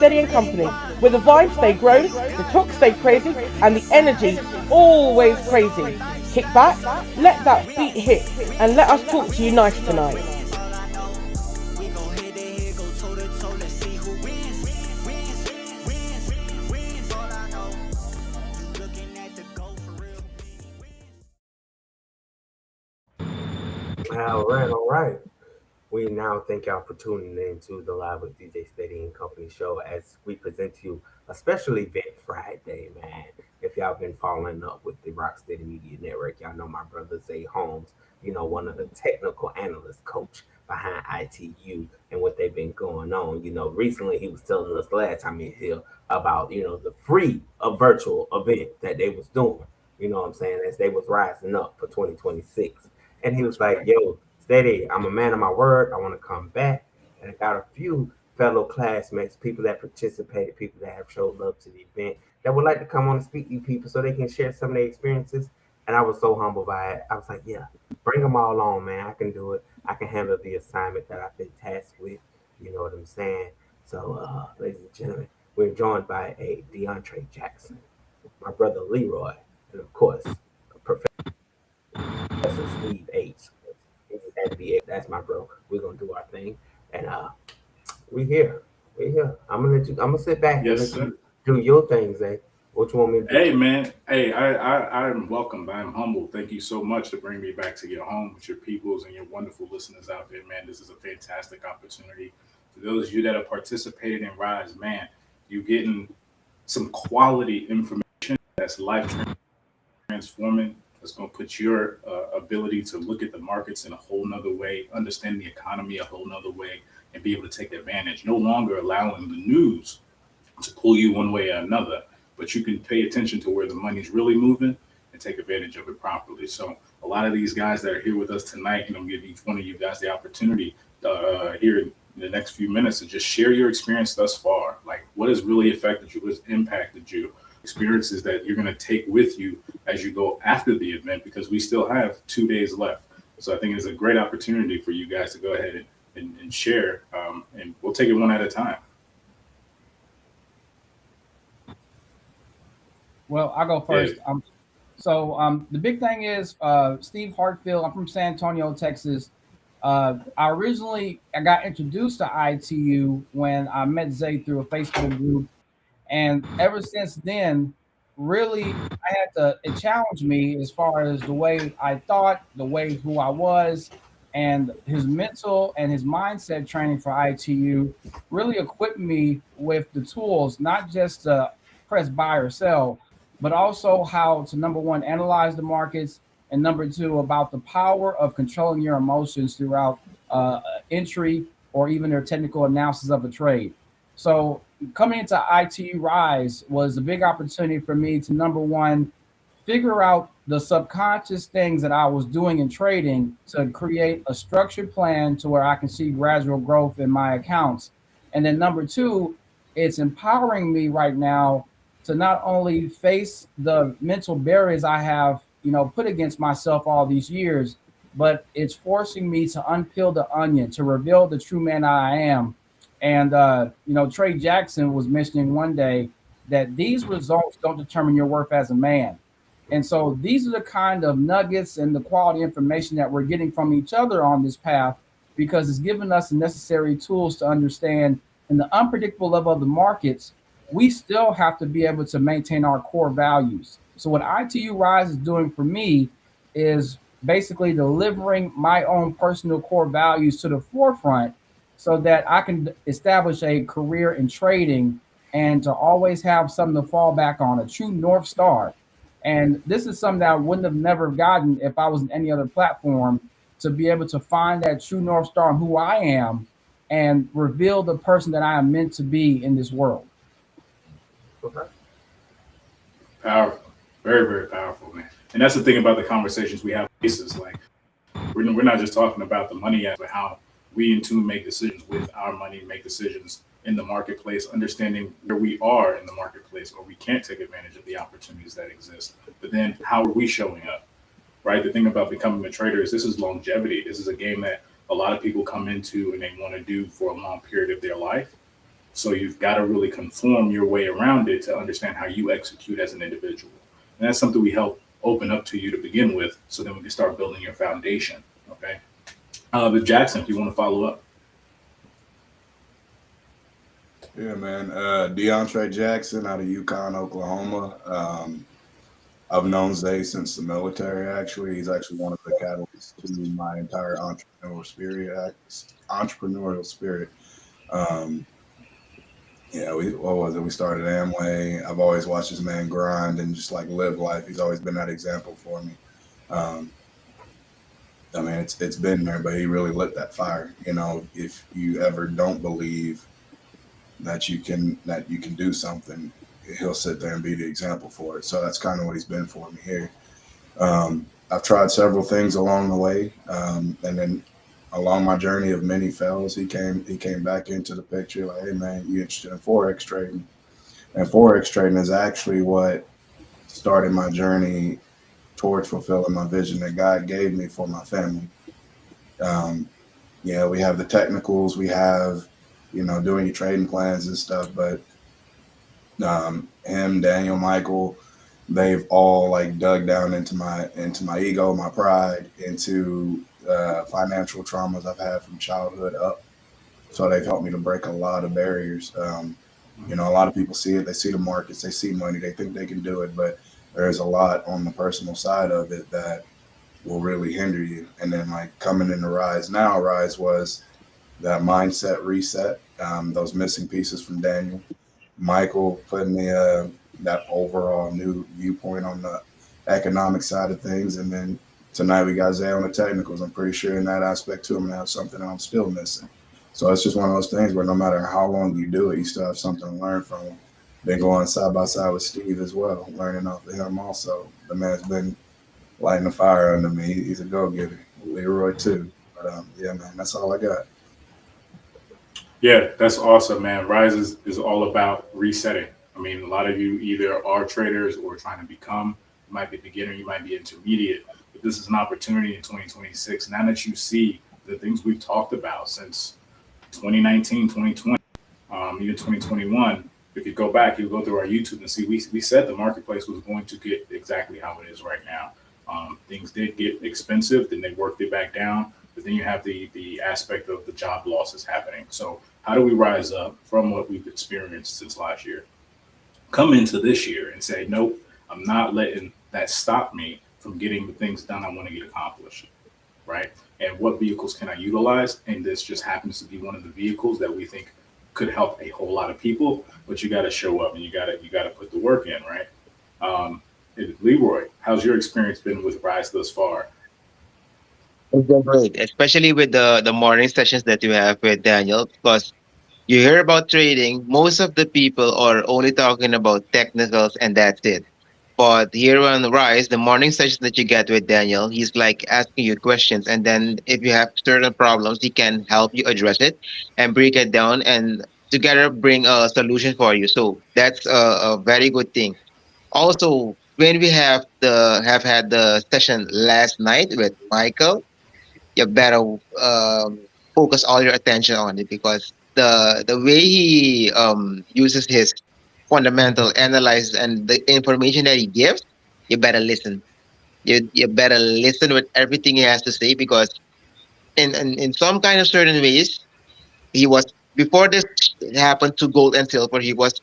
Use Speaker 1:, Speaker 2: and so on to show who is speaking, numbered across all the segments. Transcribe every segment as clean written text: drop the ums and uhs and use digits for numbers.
Speaker 1: Steady and Company, where the vibes stay grown, the talk stay crazy, and the energy always crazy. Kick back, let that beat hit, and let us talk to you nice tonight.
Speaker 2: All right. We now thank y'all for tuning in to the Live with DJ Steady and Company show as we present to you a special event Friday, man. If y'all been following up with the Rocksteady Media Network, y'all know my brother Zae Holmes, one of the technical analyst coach behind ITU and what they've been going on. Recently he was telling us last time he was here about, the free virtual event that they was doing, what I'm saying, as they was rising up for 2026. And he was like, yo, Steady, I'm a man of my word. I want to come back. And I got a few fellow classmates, people that participated, people that have showed love to the event, that would like to come on and speak to you people so they can share some of their experiences. And I was so humbled by it. I was like, yeah, bring them all on, man. I can do it. I can handle the assignment that I've been tasked with. You know what I'm saying? So, ladies and gentlemen, we're joined by a DeAndre Jackson, my brother Leroy, and of course, Professor Steve H. He just had to be it. That's my bro. We're gonna do our thing, and we here. We here. I'm gonna sit back and
Speaker 3: Yes,
Speaker 2: let
Speaker 3: sir.
Speaker 2: you do your thing, Zay. What you want me to do?
Speaker 3: Hey, man. Hey, I'm welcome. I'm humbled. Thank you so much to bring me back to your home with your peoples and your wonderful listeners out there, man. This is a fantastic opportunity. For those of you that have participated in Rise, man, you're getting some quality information that's life transforming. That's going to put your ability to look at the markets in a whole nother way, understand the economy a whole nother way, and be able to take advantage. No longer allowing the news to pull you one way or another, but you can pay attention to where the money's really moving and take advantage of it properly. So a lot of these guys that are here with us tonight, and I'm giving each one of you guys the opportunity here in the next few minutes to just share your experience thus far. Like what has really affected you, what's impacted you, experiences that you're going to take with you as you go after the event, because we still have 2 days left. So I think it's a great opportunity for you guys to go ahead and share, and we'll take it one at a time.
Speaker 4: Well, I'll go
Speaker 3: Yeah.
Speaker 4: first. The big thing is Steve Hartfield. I'm from San Antonio, Texas. I got introduced to ITU when I met Zay through a Facebook group, and ever since then, really, it challenged me as far as the way I thought, the way who I was, and his mental and his mindset training for ITU really equipped me with the tools, not just to press buy or sell, but also how to number one, analyze the markets, and number two, about the power of controlling your emotions throughout entry or even their technical analysis of a trade. So coming into ITU Rise was a big opportunity for me to number one, figure out the subconscious things that I was doing in trading to create a structured plan to where I can see gradual growth in my accounts. And then number two, it's empowering me right now to not only face the mental barriers I have, put against myself all these years, but it's forcing me to unpeel the onion, to reveal the true man I am. And Trey Jackson was mentioning one day that these results don't determine your worth as a man. And so these are the kind of nuggets and the quality information that we're getting from each other on this path, because it's given us the necessary tools to understand in the unpredictable level of the markets, we still have to be able to maintain our core values. So what ITU Rise is doing for me is basically delivering my own personal core values to the forefront so that I can establish a career in trading and to always have something to fall back on, a true North Star. And this is something that I wouldn't have never gotten if I was in any other platform, to be able to find that true North Star on who I am and reveal the person that I am meant to be in this world.
Speaker 2: Okay.
Speaker 3: Powerful, very, very powerful, man. And that's the thing about the conversations we have. Cases like we're not just talking about the money aspect, but how we in tune make decisions with our money, make decisions in the marketplace, understanding where we are in the marketplace, or we can't take advantage of the opportunities that exist. But then, how are we showing up? Right. The thing about becoming a trader is this is longevity. This is a game that a lot of people come into and they want to do for a long period of their life. So you've got to really conform your way around it to understand how you execute as an individual. And that's something we help open up to you to begin with, so then we can start building your foundation. Okay. But Jackson, if you want to follow up.
Speaker 5: Yeah, man. DeAndre Jackson out of Yukon, Oklahoma. I've known Zay since the military. Actually, he's actually one of the catalysts to my entire entrepreneurial spirit. Um, yeah, what was it? We started Amway. I've always watched this man grind and just like live life. He's always been that example for me. Um, I mean, it's been there, but he really lit that fire. You know, if you ever don't believe that you can do something, he'll sit there and be the example for it. So that's kind of what he's been for me here. I've tried several things along the way, and then along my journey of many fails, he came back into the picture like, hey man, you interested in forex trading? And forex trading is actually what started my journey towards fulfilling my vision that God gave me for my family. Yeah, we have the technicals, we have, you know, doing your trading plans and stuff, but him, Daniel, Michael, they've all like dug down into my ego, my pride, into financial traumas I've had from childhood up. So they've helped me to break a lot of barriers. You know, a lot of people see it, they see the markets, they see money, they think they can do it, but there's a lot on the personal side of it that will really hinder you. And then like coming into Rise now, Rise was that mindset reset, those missing pieces from Daniel, Michael putting the that overall new viewpoint on the economic side of things, and then tonight we got Zae on the technicals. I'm pretty sure in that aspect too, I'm gonna have something I'm still missing. So it's just one of those things where no matter how long you do it, you still have something to learn from him. Been going side by side with Steve as well, learning off of him also. The man's been lighting the fire under me. He's a go-getter. Leroy too. But yeah, man, that's all I got.
Speaker 3: Yeah, that's awesome, man. Rise is all about resetting. I mean, a lot of you either are traders or trying to become. You might be beginner, you might be intermediate, but this is an opportunity in 2026. Now that you see the things we've talked about since 2019, 2020, even 2021, if you go back, you go through our YouTube and see we said the marketplace was going to get exactly how it is right now. Things did get expensive, then they worked it back down, but then you have the aspect of the job losses happening. So how do we rise up from what we've experienced since last year? Come into this year and say, nope, I'm not letting that stop me from getting the things done I want to get accomplished, right? And what vehicles can I utilize? And this just happens to be one of the vehicles that we think could help a whole lot of people, but you got to show up and you got to put the work in, right? Leroy, how's your experience been with Rise thus far?
Speaker 6: It's been great, especially with the morning sessions that you have with Daniel, because you hear about trading, most of the people are only talking about technicals and that's it. But here on the Rise, the morning sessions that you get with Daniel, he's like asking you questions. And then if you have certain problems, he can help you address it and break it down and together bring a solution for you. So that's a very good thing. Also, when we have had the session last night with Michael, you better focus all your attention on it because the way he uses his fundamental analysis and the information that he gives, you better listen. You better listen with everything he has to say because in some kind of certain ways, he was before this happened to gold and silver, he was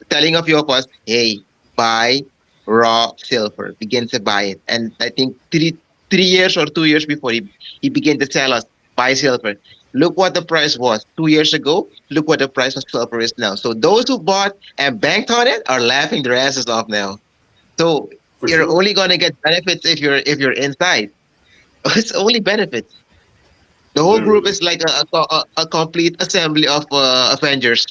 Speaker 6: telling a few of us, hey, buy raw silver, begin to buy it. And I think 3 years or 2 years before he began to tell us, buy silver. Look what the price was 2 years ago. Look what the price of silver is now. So those who bought and banked on it are laughing their asses off now. So
Speaker 3: For
Speaker 6: you're
Speaker 3: sure.
Speaker 6: only gonna get benefits if you're inside. It's only benefits. The whole group
Speaker 3: Literally.
Speaker 6: is like a complete assembly of Avengers.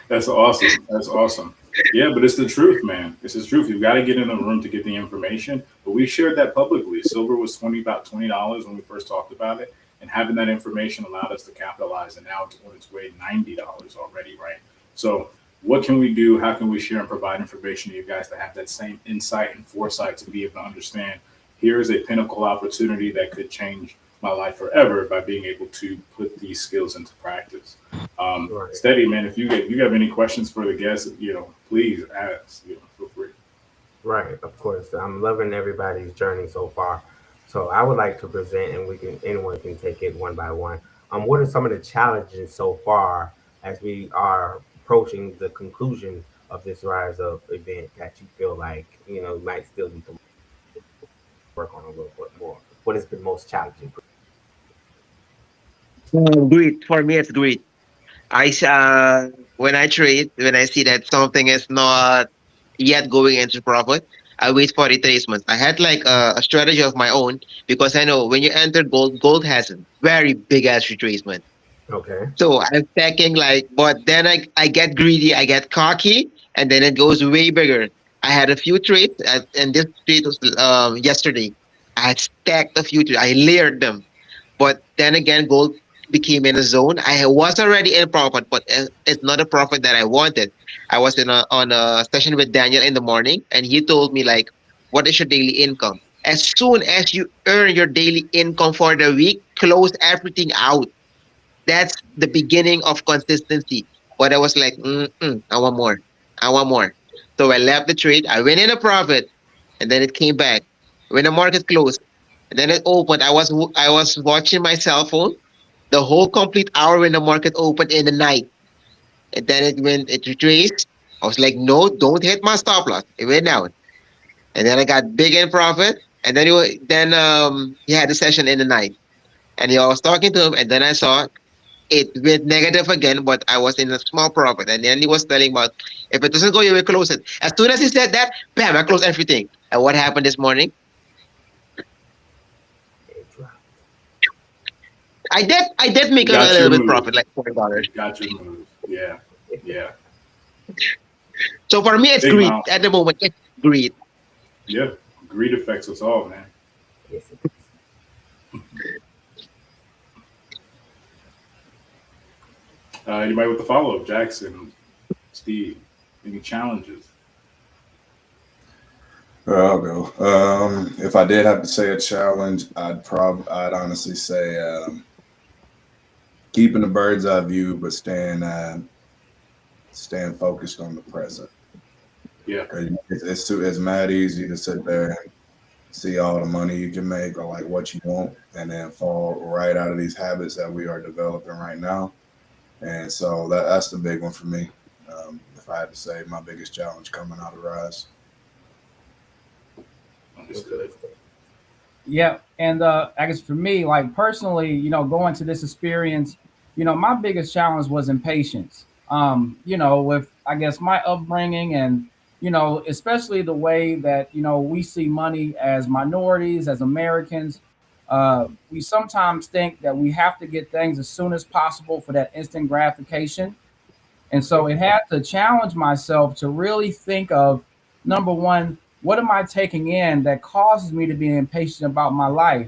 Speaker 3: That's awesome. That's awesome. Yeah, but it's the truth, man. It's the truth. You've got to get in the room to get the information. But we shared that publicly. Silver was about $20 when we first talked about it, and having that information allowed us to capitalize. And now it's on its way $90 already, right? So, what can we do? How can we share and provide information to you guys to have that same insight and foresight to be able to understand? Here is a pinnacle opportunity that could change my life forever by being able to put these skills into practice.
Speaker 2: Right.
Speaker 3: Steady, man. If you have any questions for the guests, please ask. Feel free.
Speaker 2: Right, of course. I'm loving everybody's journey so far. So I would like to present, and anyone can take it one by one. What are some of the challenges so far as we are approaching the conclusion of this Rise Up event that you feel like might still need to work on a little bit more? What has been most challenging for
Speaker 6: Greed. For me, it's greed. When I trade, when I see that something is not yet going into profit, I wait for retracements. I had like a strategy of my own because I know when you enter gold, gold has a very big ass retracement.
Speaker 2: you? Okay,
Speaker 6: So I'm packing like, but then I get greedy, I get cocky, and then it goes way bigger. I had a few trades, and this trade was yesterday. I had stacked a few trades. I layered them, but then again, gold became in a zone. I was already in profit, but it's not a profit that I wanted. I was on a session with Daniel in the morning, and he told me like, "What is your daily income? As soon as you earn your daily income for the week, close everything out. That's the beginning of consistency." But I was like, I want more. I want more. So I left the trade. I went in a profit, and then it came back. When the market closed, and then it opened, I was watching my cell phone the whole complete hour when the market opened in the night. And then when it retraced, I was like, no, don't hit my stop loss. It went down. And then I got big in profit. And then he had a session in the night. And I was talking to him, and then I saw it went negative again, but I was in a small profit. And then he was telling about if it doesn't go, you will close it. As soon as he said that, bam, I closed everything. And what happened this morning?
Speaker 2: it dropped.
Speaker 6: I did
Speaker 3: You
Speaker 6: make a
Speaker 3: got
Speaker 6: little
Speaker 3: your
Speaker 6: bit
Speaker 3: move.
Speaker 6: profit, like $40.
Speaker 3: You got your move. Yeah, yeah.
Speaker 6: So for me, it's
Speaker 3: Big
Speaker 6: greed at the
Speaker 3: milestone.
Speaker 6: moment. It's greed.
Speaker 3: Yeah, greed affects us all, man.
Speaker 2: Yes, it is.
Speaker 3: Anybody with the follow up? Jackson, Steve, any challenges?
Speaker 5: I'll go. If I did have to say a challenge, I'd honestly say keeping the bird's eye view, but staying focused on the present.
Speaker 3: Yeah,
Speaker 5: 'Cause it's mad easy to sit there and see all the money you can make or like what you want, and then fall right out of these habits that we are developing right now. And so that's the big one for me. If I had to say my biggest challenge coming out of Rise.
Speaker 3: understood.
Speaker 4: Yeah, and I guess for me, like personally, going to this experience, my biggest challenge was impatience. With I guess my upbringing and especially the way that we see money as minorities, as Americans. We sometimes think that we have to get things as soon as possible for that instant gratification. And so it had to challenge myself to really think of number one, what am I taking in that causes me to be impatient about my life?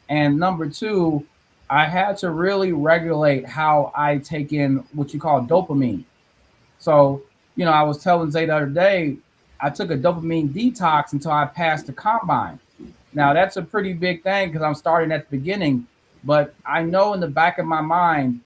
Speaker 4: And number two, I had to really regulate how I take in what you call dopamine. So, I was telling Zay the other day, I took a dopamine detox until I passed the combine. Now, that's a pretty big thing because I'm starting at the beginning, but I know in the back of my mind,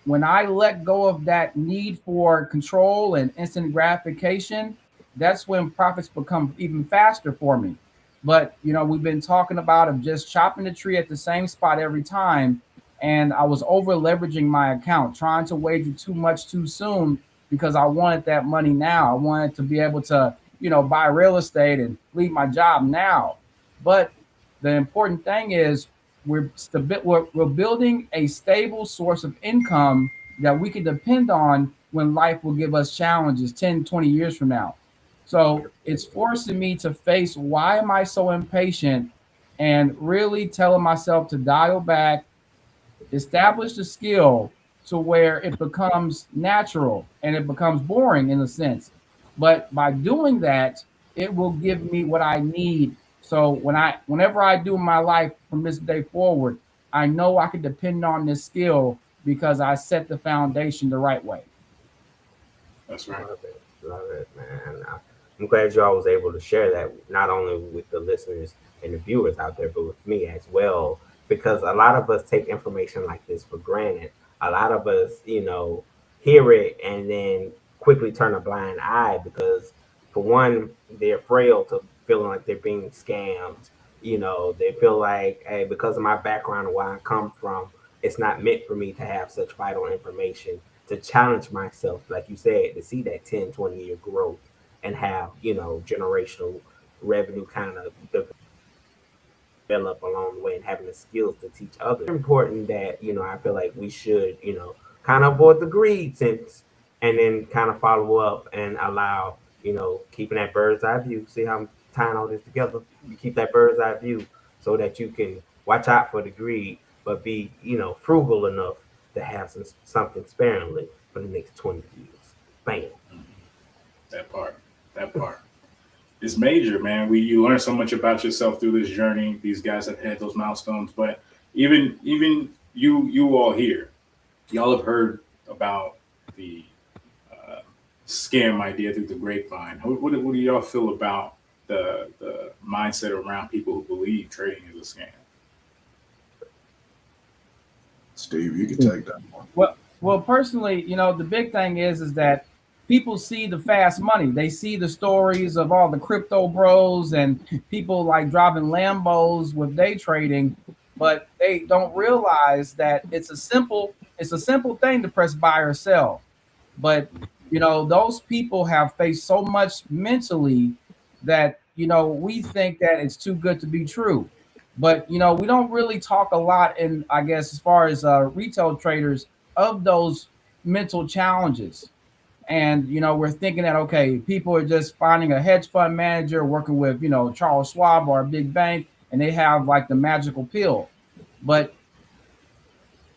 Speaker 4: when I let go of that need for control and instant gratification, that's when profits become even faster for me. But we've been talking about of just chopping the tree at the same spot every time, and I was over leveraging my account, trying to wager too much too soon because I wanted that money now. I wanted to be able to buy real estate and leave my job now. But the important thing is we're building a stable source of income that we can depend on when life will give us challenges 10, 20 years from now. So it's forcing me to face why am I so impatient and really telling myself to dial back, establish the skill to where it becomes natural and it becomes boring in a sense. But by doing that, it will give me what I need. So whenever I do my life from this day forward, I know I can depend on this skill because I set the foundation the right way.
Speaker 3: That's right.
Speaker 2: Love it, man. I'm glad y'all was able to share that not only with the listeners and the viewers out there, but with me as well. because a lot of us take information like this for granted. A lot of us, hear it and then quickly turn a blind eye because, for one, they're frail to feeling like they're being scammed. They feel like, hey, because of my background and where I come from, it's not meant for me to have such vital information to challenge myself, like you said, to see that 10, 20-year growth and have, generational revenue kind of develop along the way and having the skills to teach others. It's important that, I feel like we should, kind of avoid the greed sense and then kind of follow up and allow, keeping that bird's eye view. See how I'm tying all this together? You keep that bird's eye view so that you can watch out for the greed, but be, frugal enough to have something sparingly for the next 20 years. Bam.
Speaker 3: That part. That part. It's major, man. You learn so much about yourself through this journey. These guys have had those milestones, but even you all here, y'all have heard about the scam idea through the grapevine. What do y'all feel about the mindset around people who believe trading is a scam?
Speaker 5: Steve, you can take that one.
Speaker 4: Well, personally, the big thing is that people see the fast money. They see the stories of all the crypto bros and people like driving Lambos with day trading, but they don't realize that it's a simple thing to press buy or sell. But those people have faced so much mentally that we think that it's too good to be true. But we don't really talk a lot, in I guess, as far as retail traders, of those mental challenges. And we're thinking that, okay, people are just finding a hedge fund manager working with Charles Schwab or a big bank, and they have like the magical pill. But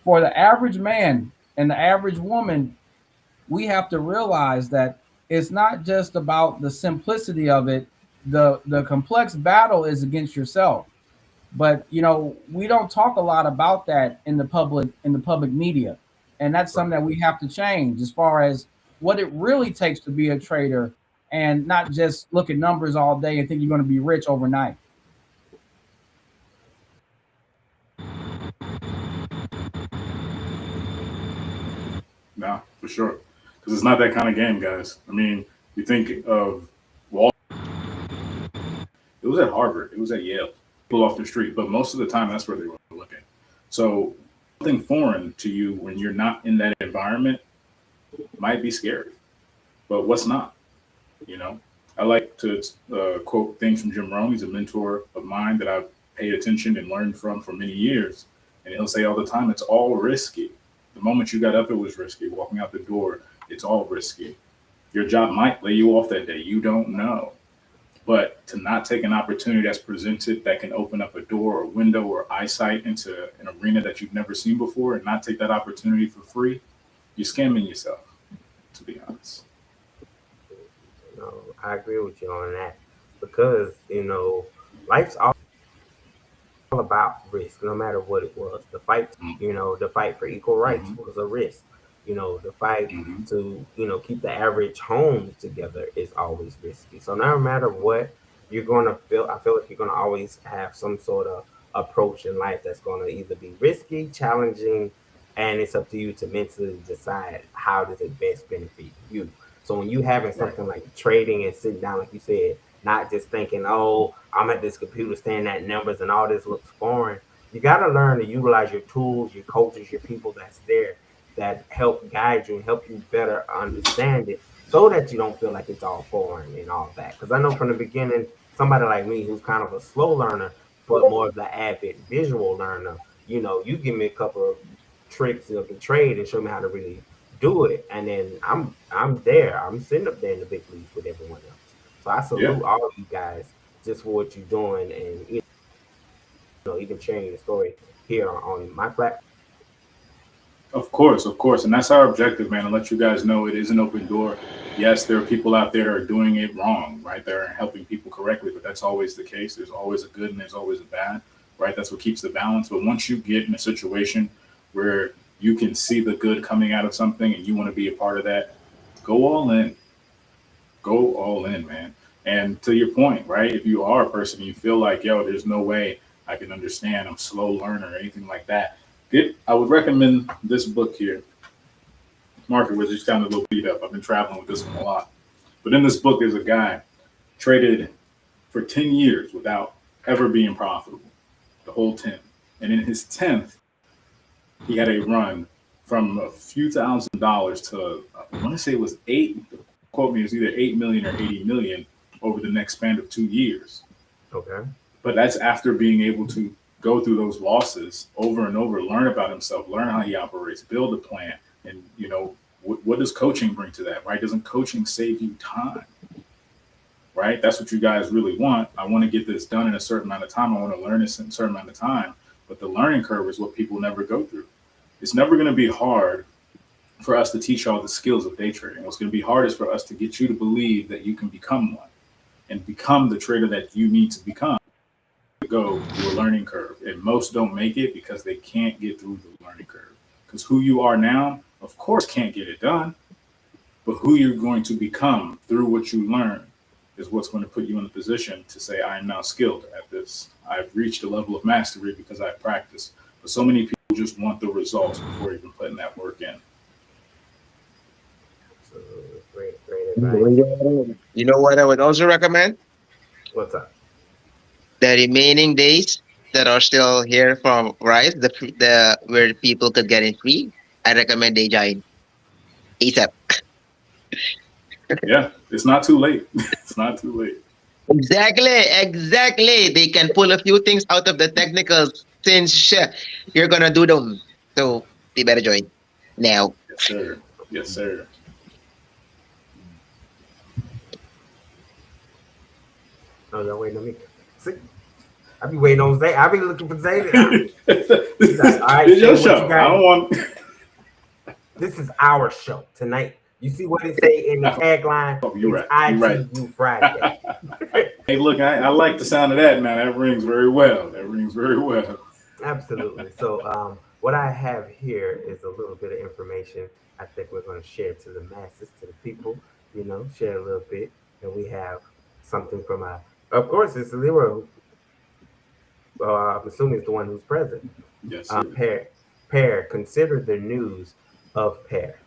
Speaker 4: for the average man and the average woman, we have to realize that it's not just about the simplicity of it. The complex battle is against yourself. But we don't talk a lot about that in the public media, and that's something that we have to change as far as what it really takes to be a trader, and not just look at numbers all day and think you're going to be rich overnight.
Speaker 3: No, for sure. Because it's not that kind of game, guys. I mean, you think of Wall. It was at Harvard. It was at Yale. People off the street, but most of the time, that's where they were looking. So something foreign to you when you're not in that environment might be scary. But what's not? You know, I like to quote things from Jim Rohn. He's a mentor of mine that I've paid attention and learned from for many years. And he'll say all the time, it's all risky. The moment you got up, it was risky. Walking out the door, it's all risky. Your job might lay you off that day. You don't know. But to not take an opportunity that's presented that can open up a door or window or eyesight into an arena that you've never seen before and not take that opportunity for free, you're scamming yourself, to be honest.
Speaker 2: No, I agree with you on that because life's all about risk, no matter what it was. The fight for equal rights
Speaker 3: Mm-hmm.
Speaker 2: was a risk. The fight
Speaker 3: Mm-hmm.
Speaker 2: to keep the average home together is always risky. So no matter what, you're gonna feel. I feel like you're gonna always have some sort of approach in life that's gonna either be risky, challenging, and it's up to you to mentally decide how does it best benefit you. So when you having
Speaker 3: Right.
Speaker 2: something like trading and sitting down, like you said, not just thinking, oh, I'm at this computer staring at numbers and all this looks foreign. You got to learn to utilize your tools, your coaches, your people that's there that help guide you and help you better understand it so that you don't feel like it's all foreign and all that. Because I know from the beginning, somebody like me who's kind of a slow learner, but more of the avid visual learner, you give me a couple of tricks of the trade and show me how to really do it. And then I'm there. I'm sitting up there in the big leagues with everyone else. So I
Speaker 3: Yeah.
Speaker 2: salute all of you guys just for what you're doing and even sharing your story here on my platform.
Speaker 3: Of course, of course. And that's our objective, man, to let you guys know it is an open door. Yes, there are people out there that are doing it wrong, right? They're helping people correctly, but that's always the case. There's always a good and there's always a bad, right? That's what keeps the balance. But once you get in a situation where you can see the good coming out of something and you want to be a part of that, go all in. Go all in, man. And to your point, right? If you are a person and you feel like, yo, there's no way I can understand. I'm a slow learner or anything like that. I would recommend this book here. Market was just kind of a little beat up. I've been traveling with this one a lot. But in this book, there's a guy traded for 10 years without ever being profitable, the whole 10. And in his 10th, he had a run from a few $1,000s to, I want to say it was quote me, it was either 8 million or 80 million over the next span of 2 years.
Speaker 2: Okay.
Speaker 3: But that's after being able to go through those losses over and over, learn about himself, learn how he operates, build a plan. And, what does coaching bring to that, right? Doesn't coaching save you time? Right? That's what you guys really want. I want to get this done in a certain amount of time. I want to learn this in a certain amount of time. But the learning curve is what people never go through. It's never going to be hard for us to teach all the skills of day trading. What's going to be hard is for us to get you to believe that you can become one and become the trader that you need to become to go through a learning curve. And most don't make it because they can't get through the learning curve. Because who you are now, of course, can't get it done. But who you're going to become through what you learn is what's going to put you in a position to say, I am now skilled at this. I've reached a level of mastery because I've practiced. But so many people just want the results before even putting that work in.
Speaker 2: Absolutely. Great advice.
Speaker 6: You know what I would also recommend?
Speaker 2: What's up?
Speaker 6: The remaining days that are still here from Rise, the where people could get in free. I recommend they join ASAP.
Speaker 3: Yeah, it's not too late. It's not too late.
Speaker 6: Exactly. They can pull a few things out of the technicals since you're gonna do them. So they better join now.
Speaker 3: Yes, sir. Yes, sir.
Speaker 2: Oh, y'all waiting on me? See? I be waiting on Zae. I be looking for Zae.
Speaker 3: This
Speaker 2: All right,
Speaker 3: is your
Speaker 2: so what
Speaker 3: show.
Speaker 2: you
Speaker 3: I
Speaker 2: got?
Speaker 3: don't want.
Speaker 2: This is our show tonight. You see what it say in the tagline?
Speaker 3: Oh, you're
Speaker 2: It's
Speaker 3: right. You're right.
Speaker 2: ITU Friday.
Speaker 3: Hey, look, I like the sound of that, man. That rings very well. That rings very well.
Speaker 2: Absolutely. So, what I have here is a little bit of information. I think we're going to share to the masses, to the people. Share a little bit, and we have something from of course, it's Leroy. I'm assuming it's the one who's present.
Speaker 3: Yes, sir.
Speaker 2: Pair. Consider the news of pair.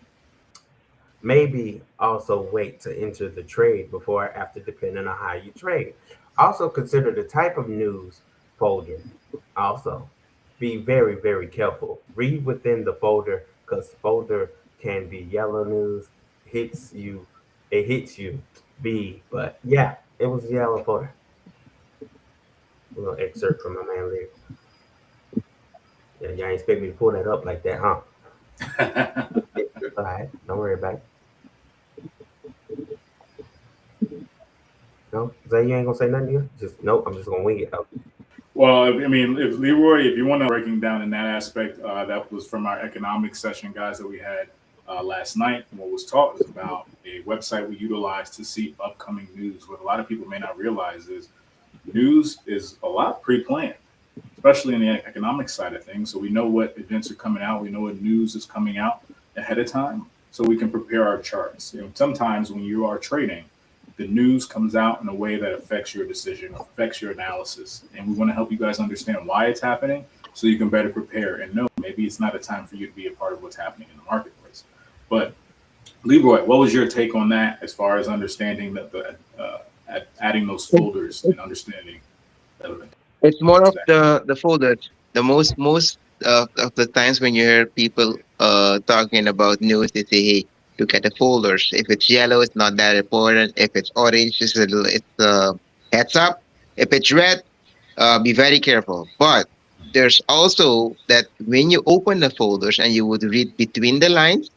Speaker 2: Maybe also wait to enter the trade before or after, depending on how you trade. Also consider the type of news folder. Also, be very, very careful. Read within the folder because folder can be yellow news. It hits you. But yeah, it was a yellow folder. A little excerpt from my man Lear. Yeah, y'all expect me to pull that up like that, huh? All right, don't worry about it. No, Zay, you ain't gonna say nothing here? Nope, I'm just gonna wing it up.
Speaker 3: Well, I mean, if Leroy, if you want to breaking down in that aspect, that was from our economics session, guys, that we had last night. And what was taught was about a website we utilize to see upcoming news. What a lot of people may not realize is news is a lot pre-planned, especially in the economic side of things. So we know what events are coming out. We know what news is coming out ahead of time, so we can prepare our charts. Sometimes when you are trading, the news comes out in a way that affects your decision, affects your analysis. And we want to help you guys understand why it's happening so you can better prepare and know maybe it's not a time for you to be a part of what's happening in the marketplace. But Leroy, what was your take on that as far as understanding that adding those folders and understanding?
Speaker 6: It's more of the folders. The most of the times when you hear people talking about news, they say, "Hey, look at the folders. If it's yellow, it's not that important. If it's orange, it's heads up. If it's red, be very careful." But there's also that when you open the folders and you would read between the lines,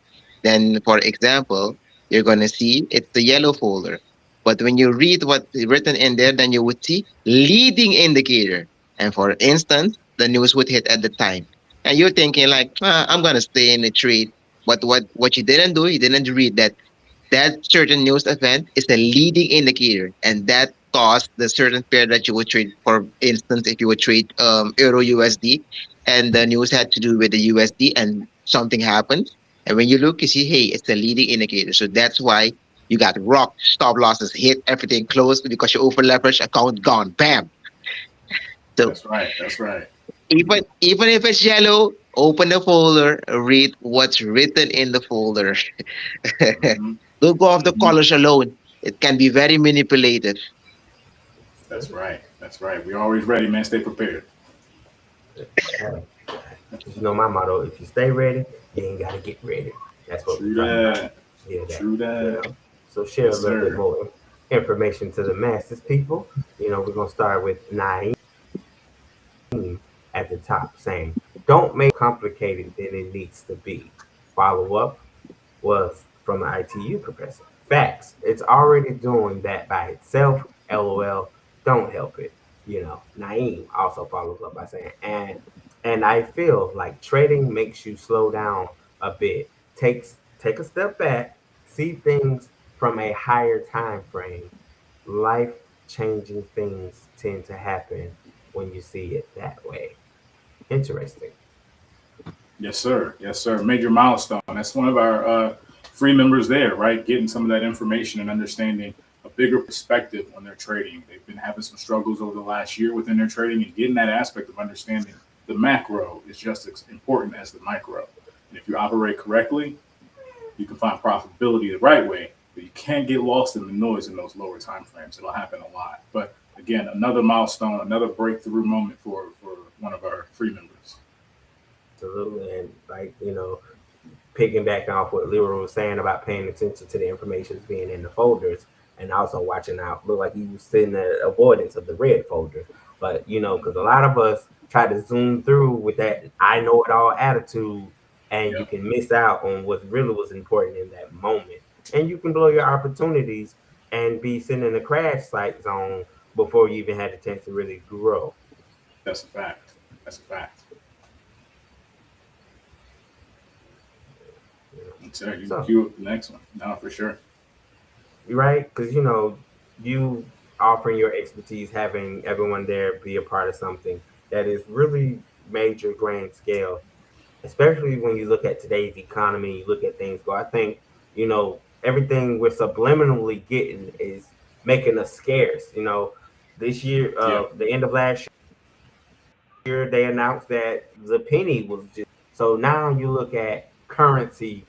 Speaker 6: then, for example, you're gonna see it's the yellow folder. But when you read what's written in there, then you would see leading indicator. And for instance, the news would hit at the time. And you're thinking like, I'm going to stay in the trade. But what you didn't do, you didn't read that certain news event is a leading indicator. And that caused the certain pair that you would trade. For instance, if you would trade Euro USD and the news had to do with the USD and something happened. And when you look, you see, hey, it's a leading indicator. So that's why you got rocked, stop losses hit, everything closed because your over leverage account gone. Bam. So
Speaker 3: That's right. That's right.
Speaker 6: even if it's yellow, open the folder, read what's written in the folder.
Speaker 3: Hmm.
Speaker 6: Don't go off the
Speaker 2: Mhm.
Speaker 6: colors alone. It can be very manipulative.
Speaker 3: That's right. That's right. We're always ready, man. Stay prepared.
Speaker 2: Hey, you know my motto: if you stay ready, you ain't gotta get ready. That's what we're
Speaker 3: True
Speaker 2: talking about.
Speaker 3: that.
Speaker 2: Yeah, that.
Speaker 3: True
Speaker 2: You
Speaker 3: that.
Speaker 2: know. So share a
Speaker 3: Yes,
Speaker 2: little bit
Speaker 3: sir.
Speaker 2: more information to the masses, people. We're gonna start with Naeem at the top, saying, "Don't make complicated than it needs to be." Follow up was from the ITU professor. Facts. It's already doing that by itself. LOL. Don't help it. Naeem also follows up by saying, and I feel like trading makes you slow down a bit. Take a step back, see things from a higher time frame. Life changing things tend to happen when you see it that way. Interesting.
Speaker 3: Yes, sir. Yes, sir. Major milestone. That's one of our free members there, right? Getting some of that information and understanding a bigger perspective when they're trading. They've been having some struggles over the last year within their trading, and getting that aspect of understanding the macro is just as important as the micro. And if you operate correctly, you can find profitability the right way, but you can't get lost in the noise in those lower time frames. It'll happen a lot. But again, another milestone, another breakthrough moment for one of our free members.
Speaker 2: Absolutely. And picking back off what Leroy was saying about paying attention to the information that's being in the folders and also watching out. Look like he was sitting there avoidance of the red folders. But because a lot of us try to zoom through with that I know it all attitude, and you
Speaker 3: Yep.
Speaker 2: can miss out on what really was important in that moment. And you can blow your opportunities and be sitting in a crash site zone before you even had a chance to really grow.
Speaker 3: That's a fact. That's a fact.
Speaker 2: You know.
Speaker 3: Sir, you can
Speaker 2: So
Speaker 3: cue up the next one. No, for sure.
Speaker 2: right? Because you offering your expertise, having everyone there be a part of something that is really major, grand scale. Especially when you look at today's economy, you look at things go. I think everything we're subliminally getting is making us scarce. This year,
Speaker 3: Yeah.
Speaker 2: the end of last year, they announced that the penny was just. So now you look at currency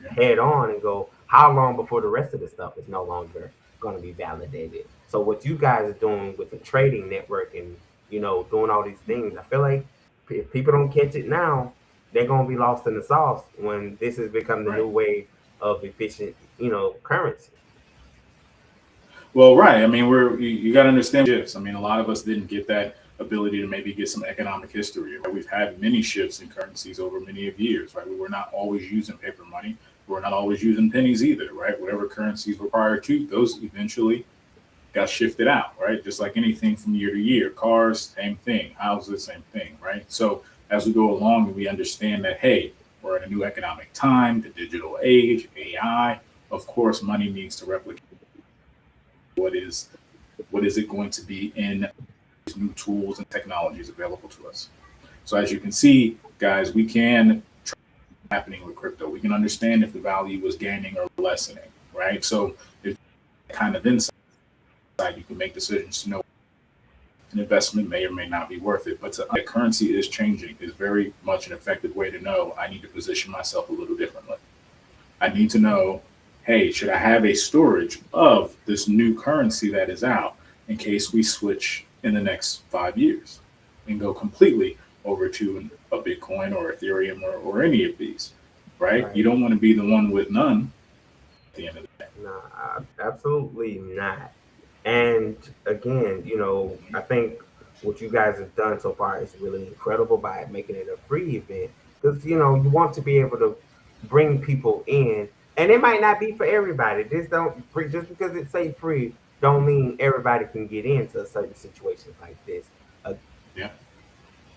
Speaker 3: Yeah.
Speaker 2: head on and go, how long before the rest of the stuff is no longer going to be validated? So what you guys are doing with the trading network and doing all these things, I feel like if people don't catch it now, they're going to be lost in the sauce when this has become the
Speaker 3: Right.
Speaker 2: new way of efficient, currency.
Speaker 3: Well, right. I mean, you got to understand shifts. I mean, a lot of us didn't get that ability to maybe get some economic history. Right? We've had many shifts in currencies over many of years. Right. We were not always using paper money. We're not always using pennies either. Right. Whatever currencies were prior to, those eventually got shifted out. Right. Just like anything from year to year. Cars, same thing. Houses, same thing. Right. So as we go along, we understand that hey, we're in a new economic time, the digital age, AI. Of course, money needs to replicate what is what is it going to be in these new tools and technologies available to us. So as you can see, guys, we can track what's happening with crypto. We can understand if the value is gaining or lessening, right? So if kind of insight, you can make decisions to know an investment may or may not be worth it. But currency is changing is very much an effective way to know I need to position myself a little differently. I need to know, hey, should I have a storage of this new currency that is out in case we switch in the next 5 years and go completely over to a Bitcoin or Ethereum or any of these, right? You
Speaker 2: Right.
Speaker 3: don't want to be the one with none at the end of the day.
Speaker 2: No, absolutely not. And again, I think what you guys have done so far is really incredible by making it a free event because you want to be able to bring people in, and it might not be for everybody. Just because it's say free, don't mean everybody can get into certain situations like this.
Speaker 3: Yeah,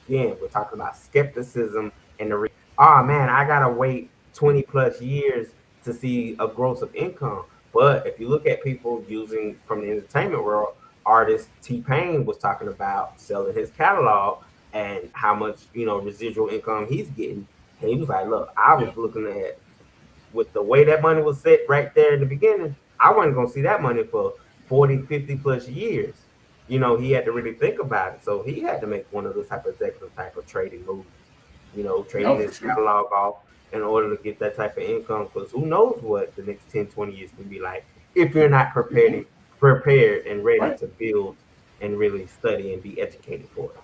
Speaker 2: Again, we're talking about skepticism and oh man, I gotta wait 20 plus years to see a growth of income. But if you look at people using from the entertainment world, artist T Pain was talking about selling his catalog and how much residual income he's getting. And he was like, "Look, I was
Speaker 3: yeah,
Speaker 2: looking at with the way that money was set right there in the beginning. I wasn't gonna see that money for 40, 50 plus years." he had to really think about it. So he had to make one of those type of executive type of trading moves. Trading
Speaker 3: No, for
Speaker 2: his
Speaker 3: sure.
Speaker 2: catalog off in order to get that type of income. Because who knows what the next 10, 20 years can be like if you're not prepared and ready
Speaker 3: Right.
Speaker 2: to build and really study and be educated for it.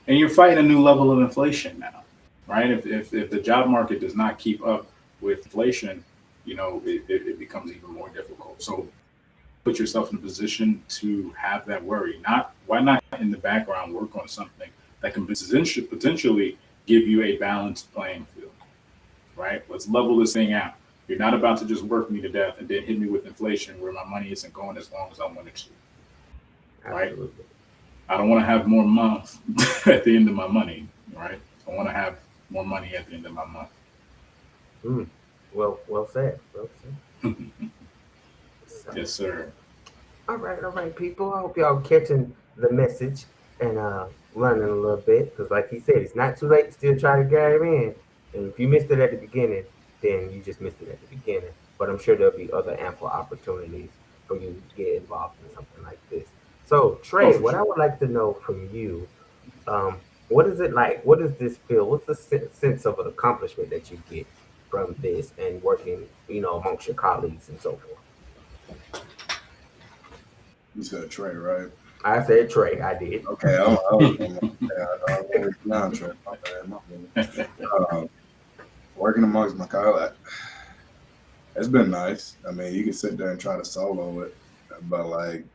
Speaker 3: And you're fighting a new level of inflation now, right? If the job market does not keep up with inflation, it becomes even more difficult. So put yourself in a position to have that worry. Not why not in the background work on something that can potentially give you a balanced playing field, right? Let's level this thing out. You're not about to just work me to death and then hit me with inflation where my money isn't going as long as I want it to, right?
Speaker 2: Absolutely.
Speaker 3: I don't want to have more month at the end of my money, right? I want to have more money at the end of my month.
Speaker 2: Mm. Well said. Well said. So,
Speaker 3: Yes, sir.
Speaker 2: all right, people. I hope y'all catching the message and learning a little bit. Because, like he said, it's not too late to still try to get him in. And if you missed it at the beginning, then you just missed it at the beginning. But I'm sure there'll be other ample opportunities for you to get involved in something like this. So,
Speaker 3: Oh,
Speaker 2: Trey,
Speaker 3: for
Speaker 2: what I
Speaker 3: sure.
Speaker 2: would like to know from you, what is it like? What does this feel? What's the sense of accomplishment that you get from this and working, amongst your colleagues and so forth?
Speaker 5: You said Trey, right?
Speaker 2: I said Trey. I did.
Speaker 5: Okay, I was going to say, I always non Trey. My bad, my bad. Working amongst my colleagues, it's been nice. I mean, you can sit there and try to solo it, but like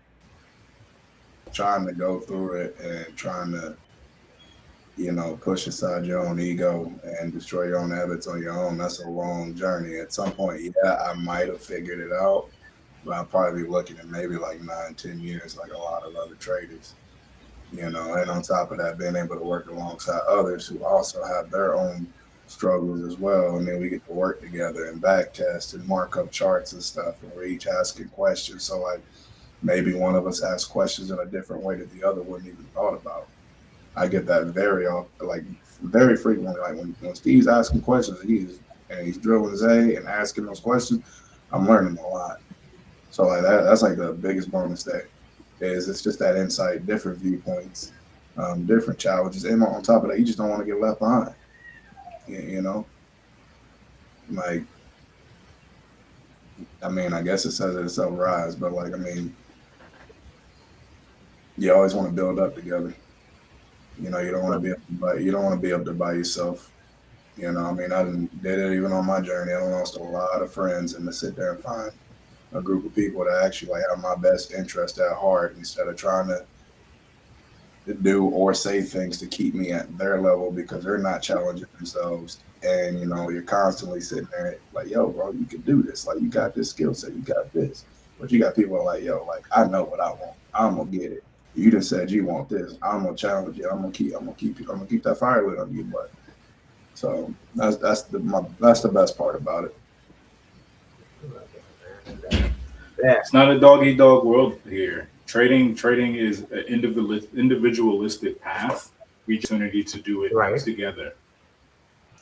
Speaker 5: trying to go through it and trying to, push aside your own ego and destroy your own habits on your own, that's a long journey. At some point, yeah, I might have figured it out, but I'll probably be looking at maybe like 9, 10 years, like a lot of other traders. And on top of that, being able to work alongside others who also have their own struggles as well. And then we get to work together and back test and mark up charts and stuff. And we're each asking questions. So, like, maybe one of us asks questions in a different way that the other wouldn't even thought about. I get that very often, like, very frequently. Like, when Steve's asking questions, he's drilling Zay and asking those questions, I'm learning a lot. So, like, that's like the biggest bonus that is it's just that insight, different viewpoints, different challenges, and on top of that, you just don't want to get left behind. You know, like I mean, I guess it says it itself, rise, but like I mean, you always want to build up together. You don't want to be up you don't want to be up there by yourself. I mean, I did it even on my journey. I lost a lot of friends, and to sit there and find a group of people that actually like have my best interest at heart instead of trying to do or say things to keep me at their level because they're not challenging themselves. And you're constantly sitting there like, yo, bro, you can do this. Like, you got this skill set, you got this. But you got people like, yo, like, I know what I want. I'm gonna get it. You just said you want this. I'm gonna challenge you. I'm gonna keep that fire lit on you. But so that's the best part about it.
Speaker 2: Yeah.
Speaker 3: It's not a dog eat dog world here. Trading is an individualistic path. We just opportunity to do it
Speaker 2: Right.
Speaker 3: together.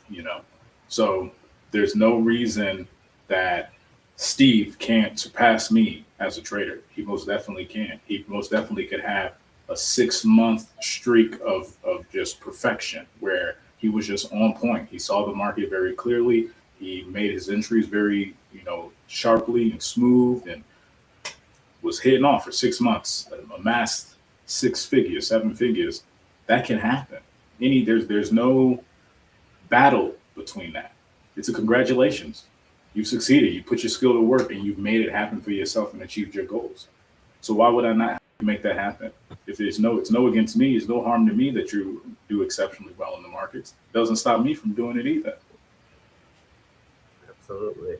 Speaker 3: you know. So there's no reason that Steve can't surpass me as a trader. He most definitely can. He most definitely could have a 6 month streak of just perfection where he was just on point. He saw the market very clearly. He made his entries very, sharply and smooth and was hitting off for 6 months, amassed 6 figures, 7 figures. That can happen. There's no battle between that. It's a congratulations. You've succeeded. You put your skill to work and you've made it happen for yourself and achieved your goals. So why would I not make that happen? If it's no against me, it's no harm to me that you do exceptionally well in the markets. It doesn't stop me from doing it either.
Speaker 2: Absolutely.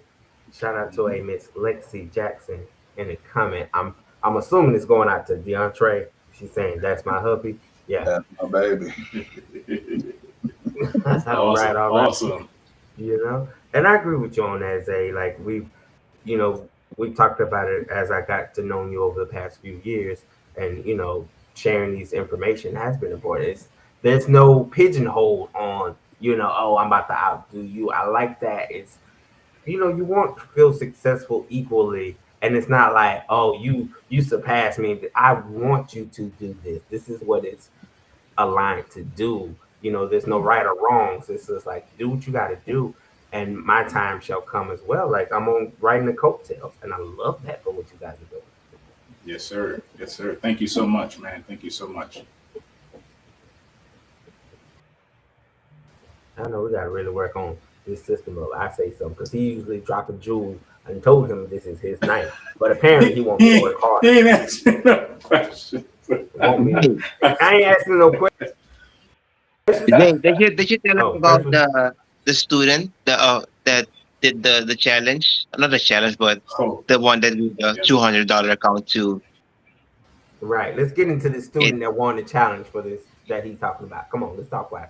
Speaker 2: Shout out to
Speaker 3: Mhm.
Speaker 2: a Miss Lexi Jackson in the comment. I'm assuming it's going out to DeAndre. She's saying that's my hubby. Yeah.
Speaker 5: That's my baby.
Speaker 3: That's
Speaker 2: All right,
Speaker 3: awesome.
Speaker 2: all right.
Speaker 3: Awesome.
Speaker 2: And I agree with you on that, Zay. Like you know, we talked about it as I got to know you over the past few years, and sharing these information has been important. There's no pigeonhole on, oh, I'm about to outdo you. I like that. You want to feel successful equally And it's not like, oh, you surpass me. I want you to do this. This is what it's aligned to do. There's no right or wrongs. It's just like, do what you got to do, and my time shall come as well. Like, I'm on writing the coattails, and I love that for what you guys are doing.
Speaker 3: Yes, sir. Yes, sir. Thank you so much, man. Thank you so much.
Speaker 2: I know we got to really work on this system of I say something, because he usually drop a jewel and told him this is his night, but apparently he won't me to work hard.
Speaker 3: He ain't asking no questions.
Speaker 2: I ain't asking no questions.
Speaker 6: They should tell us
Speaker 2: Oh,
Speaker 6: about
Speaker 2: perfect.
Speaker 6: the student that did the challenge, not the challenge, but
Speaker 3: Oh,
Speaker 6: the one that did the
Speaker 3: yeah.
Speaker 6: $200 account to
Speaker 2: Right. Let's get into the
Speaker 6: it.
Speaker 2: student that won the challenge for this that he's talking about. Come on, let's talk about it.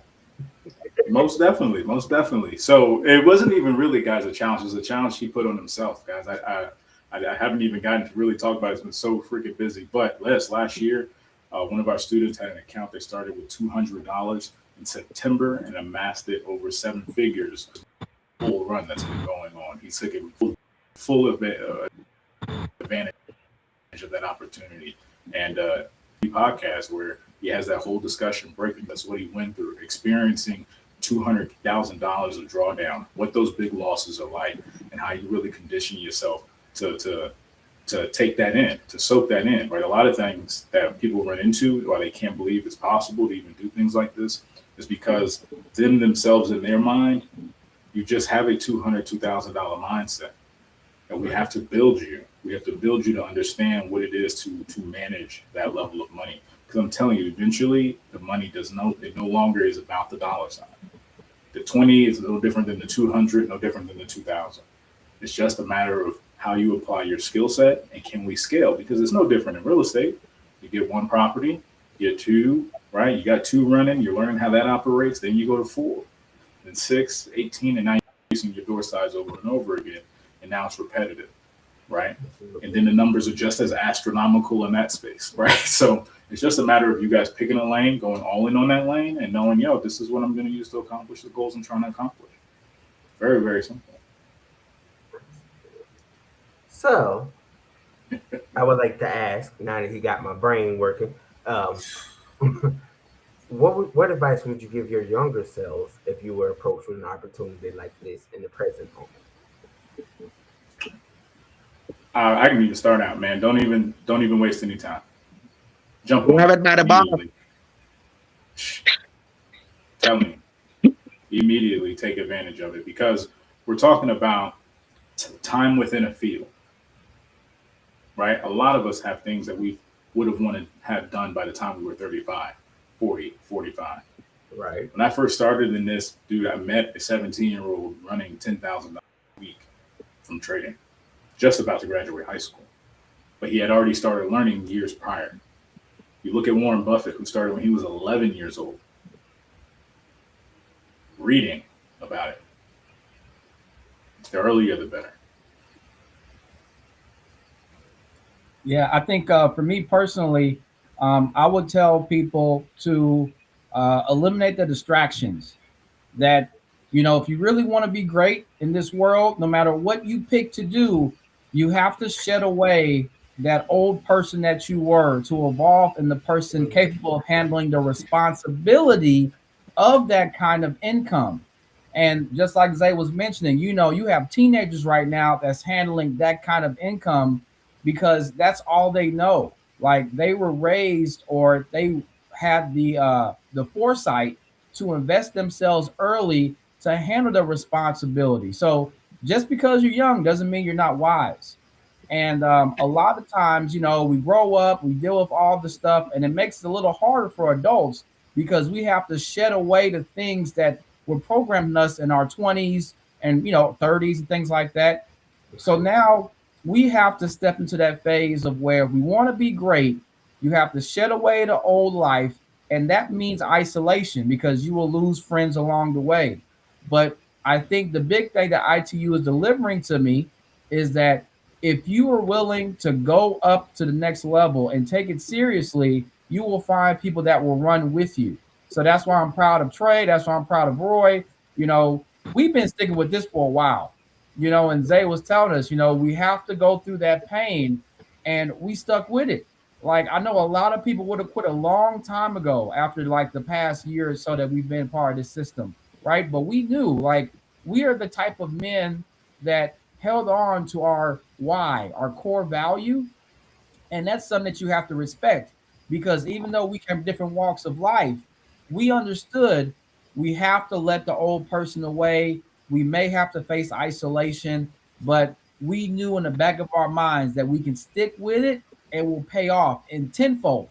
Speaker 3: Most definitely, most definitely. So it wasn't even really, guys, a challenge. It was a challenge he put on himself, guys. I haven't even gotten to really talk about it. It's been so freaking busy. But last year, one of our students had an account. They started with $200 in September and amassed it over 7 figures. Full run that's been going on. He took it full advantage of that opportunity. And podcast where he has that whole discussion breaking that's what he went through, experiencing $200,000 of drawdown, what those big losses are like, and how you really condition yourself to take that in, to soak that in. Right, a lot of things that people run into why they can't believe it's possible to even do things like this is because themselves in their mind, you just have a $202,000 mindset. And we have to build you. We have to build you to understand what it is to manage that level of money. Because I'm telling you, eventually the money it no longer is about the dollar sign. The 20 is no different than the 200, no different than the 2000. It's just a matter of how you apply your skill set and can we scale? Because it's no different in real estate. You get one property, you get two, right? You got two running, you're learning how that operates, then you go to 4, then 6, 18, and now you're using your door size over and over again. And now it's repetitive, right? And then the numbers are just as astronomical in that space, right? So it's just a matter of you guys picking a lane, going all in on that lane, and knowing, yo, this is what I'm going to use to accomplish the goals I'm trying to accomplish. Very, very simple.
Speaker 2: So, I would like to ask, now that he got my brain working, what advice would you give your younger selves if you were approached with an opportunity like this in the present moment?
Speaker 3: I can even start out, man. Don't even waste any time. Jump
Speaker 6: You
Speaker 3: on
Speaker 6: haven't
Speaker 3: it
Speaker 6: had a bomb.
Speaker 3: immediately. Tell me, immediately take advantage of it because we're talking about time within a field, right? A lot of us have things that we would have wanted to have done by the time we were 35, 40, 45.
Speaker 2: Right.
Speaker 3: When I first started in this, dude, I met a 17-year-old running $10,000 a week from trading, just about to graduate high school. But he had already started learning years prior. You look at Warren Buffett, who started when he was 11 years old, reading about it. The earlier, the better.
Speaker 4: Yeah, I think for me personally, I would tell people to eliminate the distractions. That, if you really want to be great in this world, no matter what you pick to do, you have to shed away that old person that you were to evolve in the person capable of handling the responsibility of that kind of income. And just like Zay was mentioning, you have teenagers right now that's handling that kind of income because that's all they know. Like they were raised or they had the foresight to invest themselves early to handle the responsibility. So just because you're young doesn't mean you're not wise. And a lot of times, we grow up, we deal with all the stuff, and it makes it a little harder for adults because we have to shed away the things that were programming us in our 20s and 30s and things like that. So now we have to step into that phase of where we want to be great. You have to shed away the old life, and that means isolation because you will lose friends along the way. But I think the big thing that ITU is delivering to me is that if you are willing to go up to the next level and take it seriously, you will find people that will run with you. So that's why I'm proud of Trey. That's why I'm proud of Roy. We've been sticking with this for a while. And Zay was telling us, we have to go through that pain, and we stuck with it. Like, I know a lot of people would have quit a long time ago after like the past year or so that we've been part of this system, right? But we knew, like, we are the type of men that held on to our why, our core value, and that's something that you have to respect, because even though we have different walks of life, we understood we have to let the old person away. We may have to face isolation, but we knew in the back of our minds that we can stick with it and will pay off in tenfold.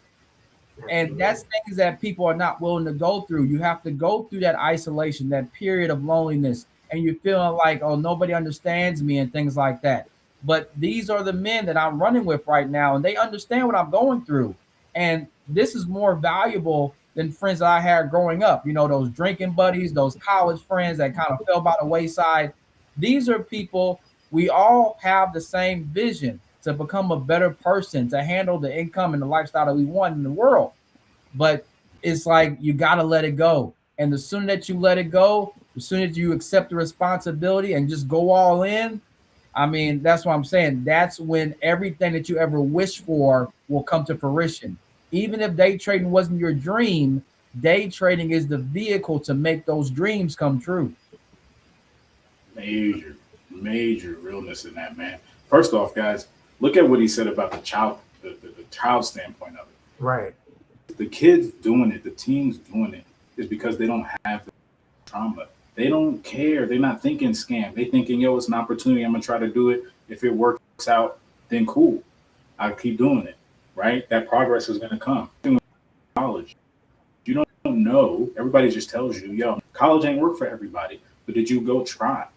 Speaker 4: And
Speaker 2: Absolutely.
Speaker 4: that's things that people are not willing to go through. You have to go through that isolation, that period of loneliness, and you're feeling like, oh, nobody understands me and things like that. But these are the men that I'm running with right now, and they understand what I'm going through. And this is more valuable than friends that I had growing up. Those drinking buddies, those college friends that kind of fell by the wayside. These are people, we all have the same vision to become a better person, to handle the income and the lifestyle that we want in the world. But it's like you got to let it go. And the sooner that you let it go, the sooner that you accept the responsibility and just go all in, I mean, that's what I'm saying. That's when everything that you ever wish for will come to fruition. Even if day trading wasn't your dream, day trading is the vehicle to make those dreams come true.
Speaker 3: Major, major realness in that, man. First off, guys, look at what he said about the child, the child standpoint of it.
Speaker 2: Right.
Speaker 3: The kids doing it, the teens doing it, is because they don't have the trauma. They don't care. They're not thinking scam. They thinking, yo, it's an opportunity. I'm gonna try to do it. If it works out, then cool. I'll keep doing it. Right? That progress is gonna come. In college, you don't know. Everybody just tells you, yo, college ain't work for everybody. But did you go try?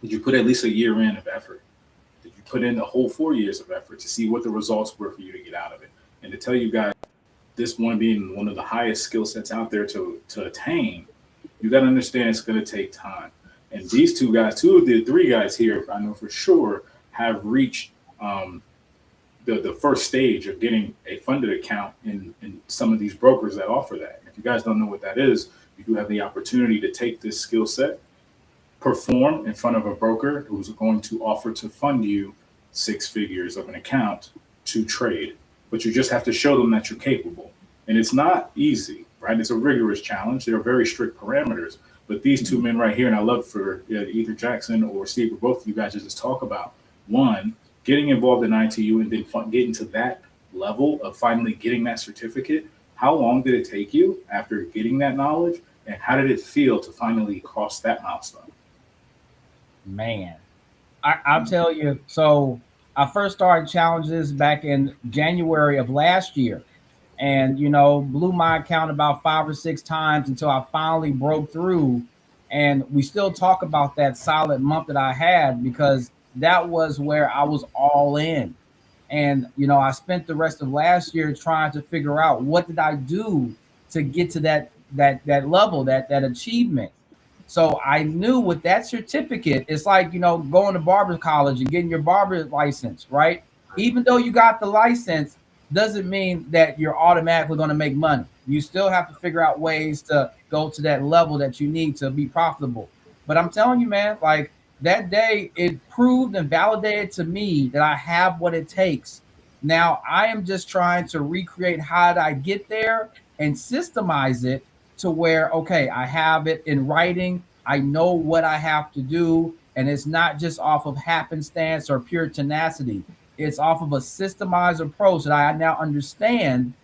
Speaker 3: Did you put at least a year in of effort? Did you put in the whole 4 years of effort to see what the results were for you to get out of it? And to tell you guys, this one being one of the highest skill sets out there to attain, you got to understand it's going to take time. And these two guys, two of the three guys here, I know for sure, have reached the first stage of getting a funded account in some of these brokers that offer that. If you guys don't know what that is, you do have the opportunity to take this skill set, perform in front of a broker who's going to offer to fund you 6 figures of an account to trade. But you just have to show them that you're capable. And it's not easy, right? It's a rigorous challenge. There are very strict parameters. But these two men right here, and I love for either Jackson or Steve or both of you guys to just talk about one, getting involved in ITU and then getting to that level of finally getting that certificate. How long did it take you after getting that knowledge? And how did it feel to finally cross that milestone?
Speaker 4: Man, I'll tell you. So I first started challenges back in January of last year, and blew my account about 5 or 6 times until I finally broke through. And we still talk about that solid month that I had, because that was where I was all in. And I spent the rest of last year trying to figure out what did I do to get to that level, that achievement. So I knew with that certificate, it's like, going to barber college and getting your barber license, right? Even though you got the license, doesn't mean that you're automatically going to make money. You still have to figure out ways to go to that level that you need to be profitable. But I'm telling you, man, like, that day, it proved and validated to me that I have what it takes. Now I am just trying to recreate how did I get there and systemize it to where, okay, I have it in writing. I know what I have to do. And it's not just off of happenstance or pure tenacity. It's off of a systemized approach that I now understand.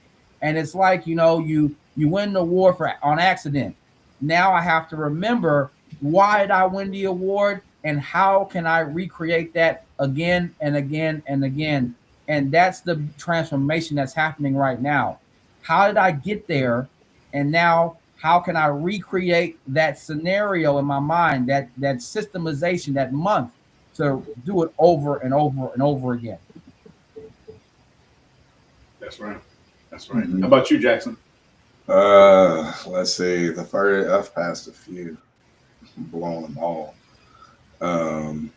Speaker 4: And it's like, you win the award for on accident. Now I have to remember, why did I win the award and how can I recreate that again and again and again. And that's the transformation that's happening right now. How did I get there? And now how can I recreate that scenario in my mind, that systemization, that month, to do it over and over and over again?
Speaker 3: That's right. That's right.
Speaker 5: Mhm.
Speaker 3: How about you, Jackson?
Speaker 5: Let's see. The first I've passed a few, blown them all. Um,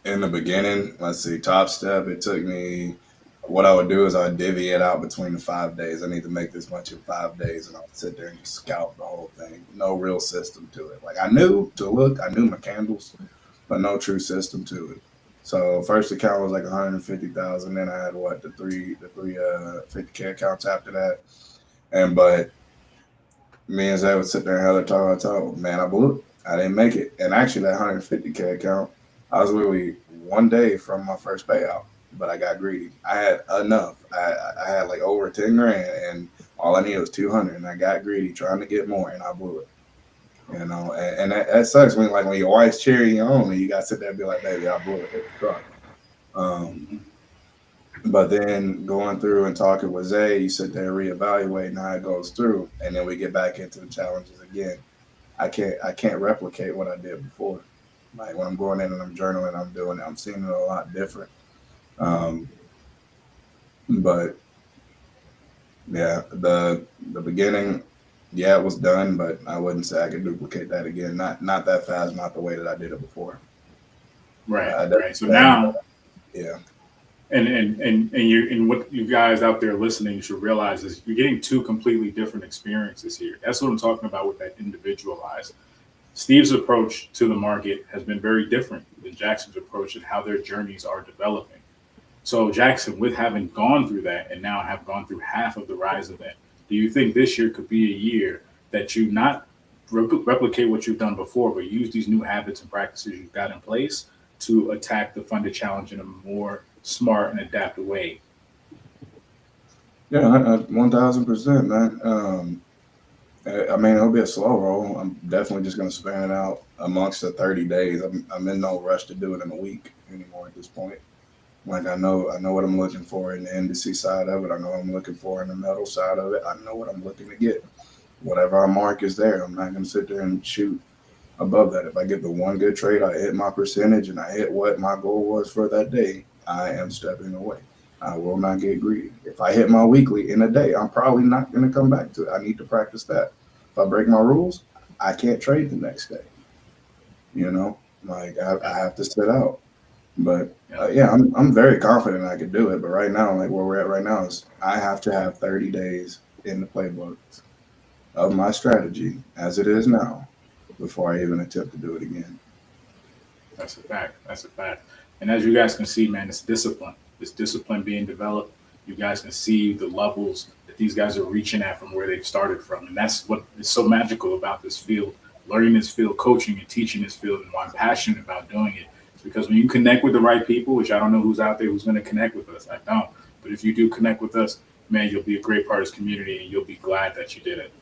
Speaker 5: in the beginning, let's see, top step. It took me. What I would do is I'd divvy it out between the 5 days. I need to make this much in 5 days, and I'll sit there and just scout the whole thing. No real system to it. Like, I knew to look. I knew my candles. but no true system to it. So first account was like 150,000. Then I had what the three 50K accounts after that. And but me and Zay would sit there and have a talk. Man, I blew it. I didn't make it. And actually, that 150K account, I was literally one day from my first payout, but I got greedy. I had enough. I had like over 10 grand, and all I needed was 200. And I got greedy, trying to get more, and I blew it. You know, and that sucks when your wife's cheering you on, and you got to sit there and be like, baby, I blew it. Hit the truck. Um, but then going through and talking with Zay, you sit there reevaluating how it goes through, and then we get back into the challenges again. I can't replicate what I did before. Like when I'm going in and I'm journaling, I'm doing it. I'm seeing it a lot different. Um, but yeah, the beginning, yeah, it was done, but I wouldn't say I could duplicate that again. Not that fast, not the way that I did it before.
Speaker 3: Right,
Speaker 5: Definitely
Speaker 3: right. So now,
Speaker 5: yeah.
Speaker 3: and what you guys out there listening should realize is you're getting two completely different experiences here. That's what I'm talking about with that individualized. Steve's approach to the market has been very different than Jackson's approach and how their journeys are developing. So Jackson, with having gone through that and now have gone through half of the Rise event, do you think this year could be a year that you not replicate what you've done before, but use these new habits and practices you've got in place to attack the funded challenge in a more smart and adaptive way?
Speaker 5: Yeah, 1,000%, man. I mean, it'll be a slow roll. I'm definitely just going to span it out amongst the 30 days. I'm in no rush to do it in a week anymore at this point. Like I know what I'm looking for in the indice side of it. I know what I'm looking for in the metal side of it. I know what I'm looking to get. Whatever our mark is there, I'm not going to sit there and shoot above that. If I get the one good trade, I hit my percentage and I hit what my goal was for that day, I am stepping away. I will not get greedy. If I hit my weekly in a day, I'm probably not going to come back to it. I need to practice that. If I break my rules, I can't trade the next day. You know, like I have to sit out. But yeah, I'm very confident I could do it. But right now, like where we're at right now is I have to have 30 days in the playbook of my strategy as it is now before I even attempt to do it again.
Speaker 3: That's a fact. That's a fact. And as you guys can see, man, it's discipline. It's discipline being developed. You guys can see the levels that these guys are reaching at from where they've started from. And that's what is so magical about this field, learning this field, coaching and teaching this field, and why I'm passionate about doing it. It's because when you connect with the right people, which I don't know who's out there who's going to connect with us, I don't. But if you do connect with us, man, you'll be a great part of this community and you'll be glad that you did it.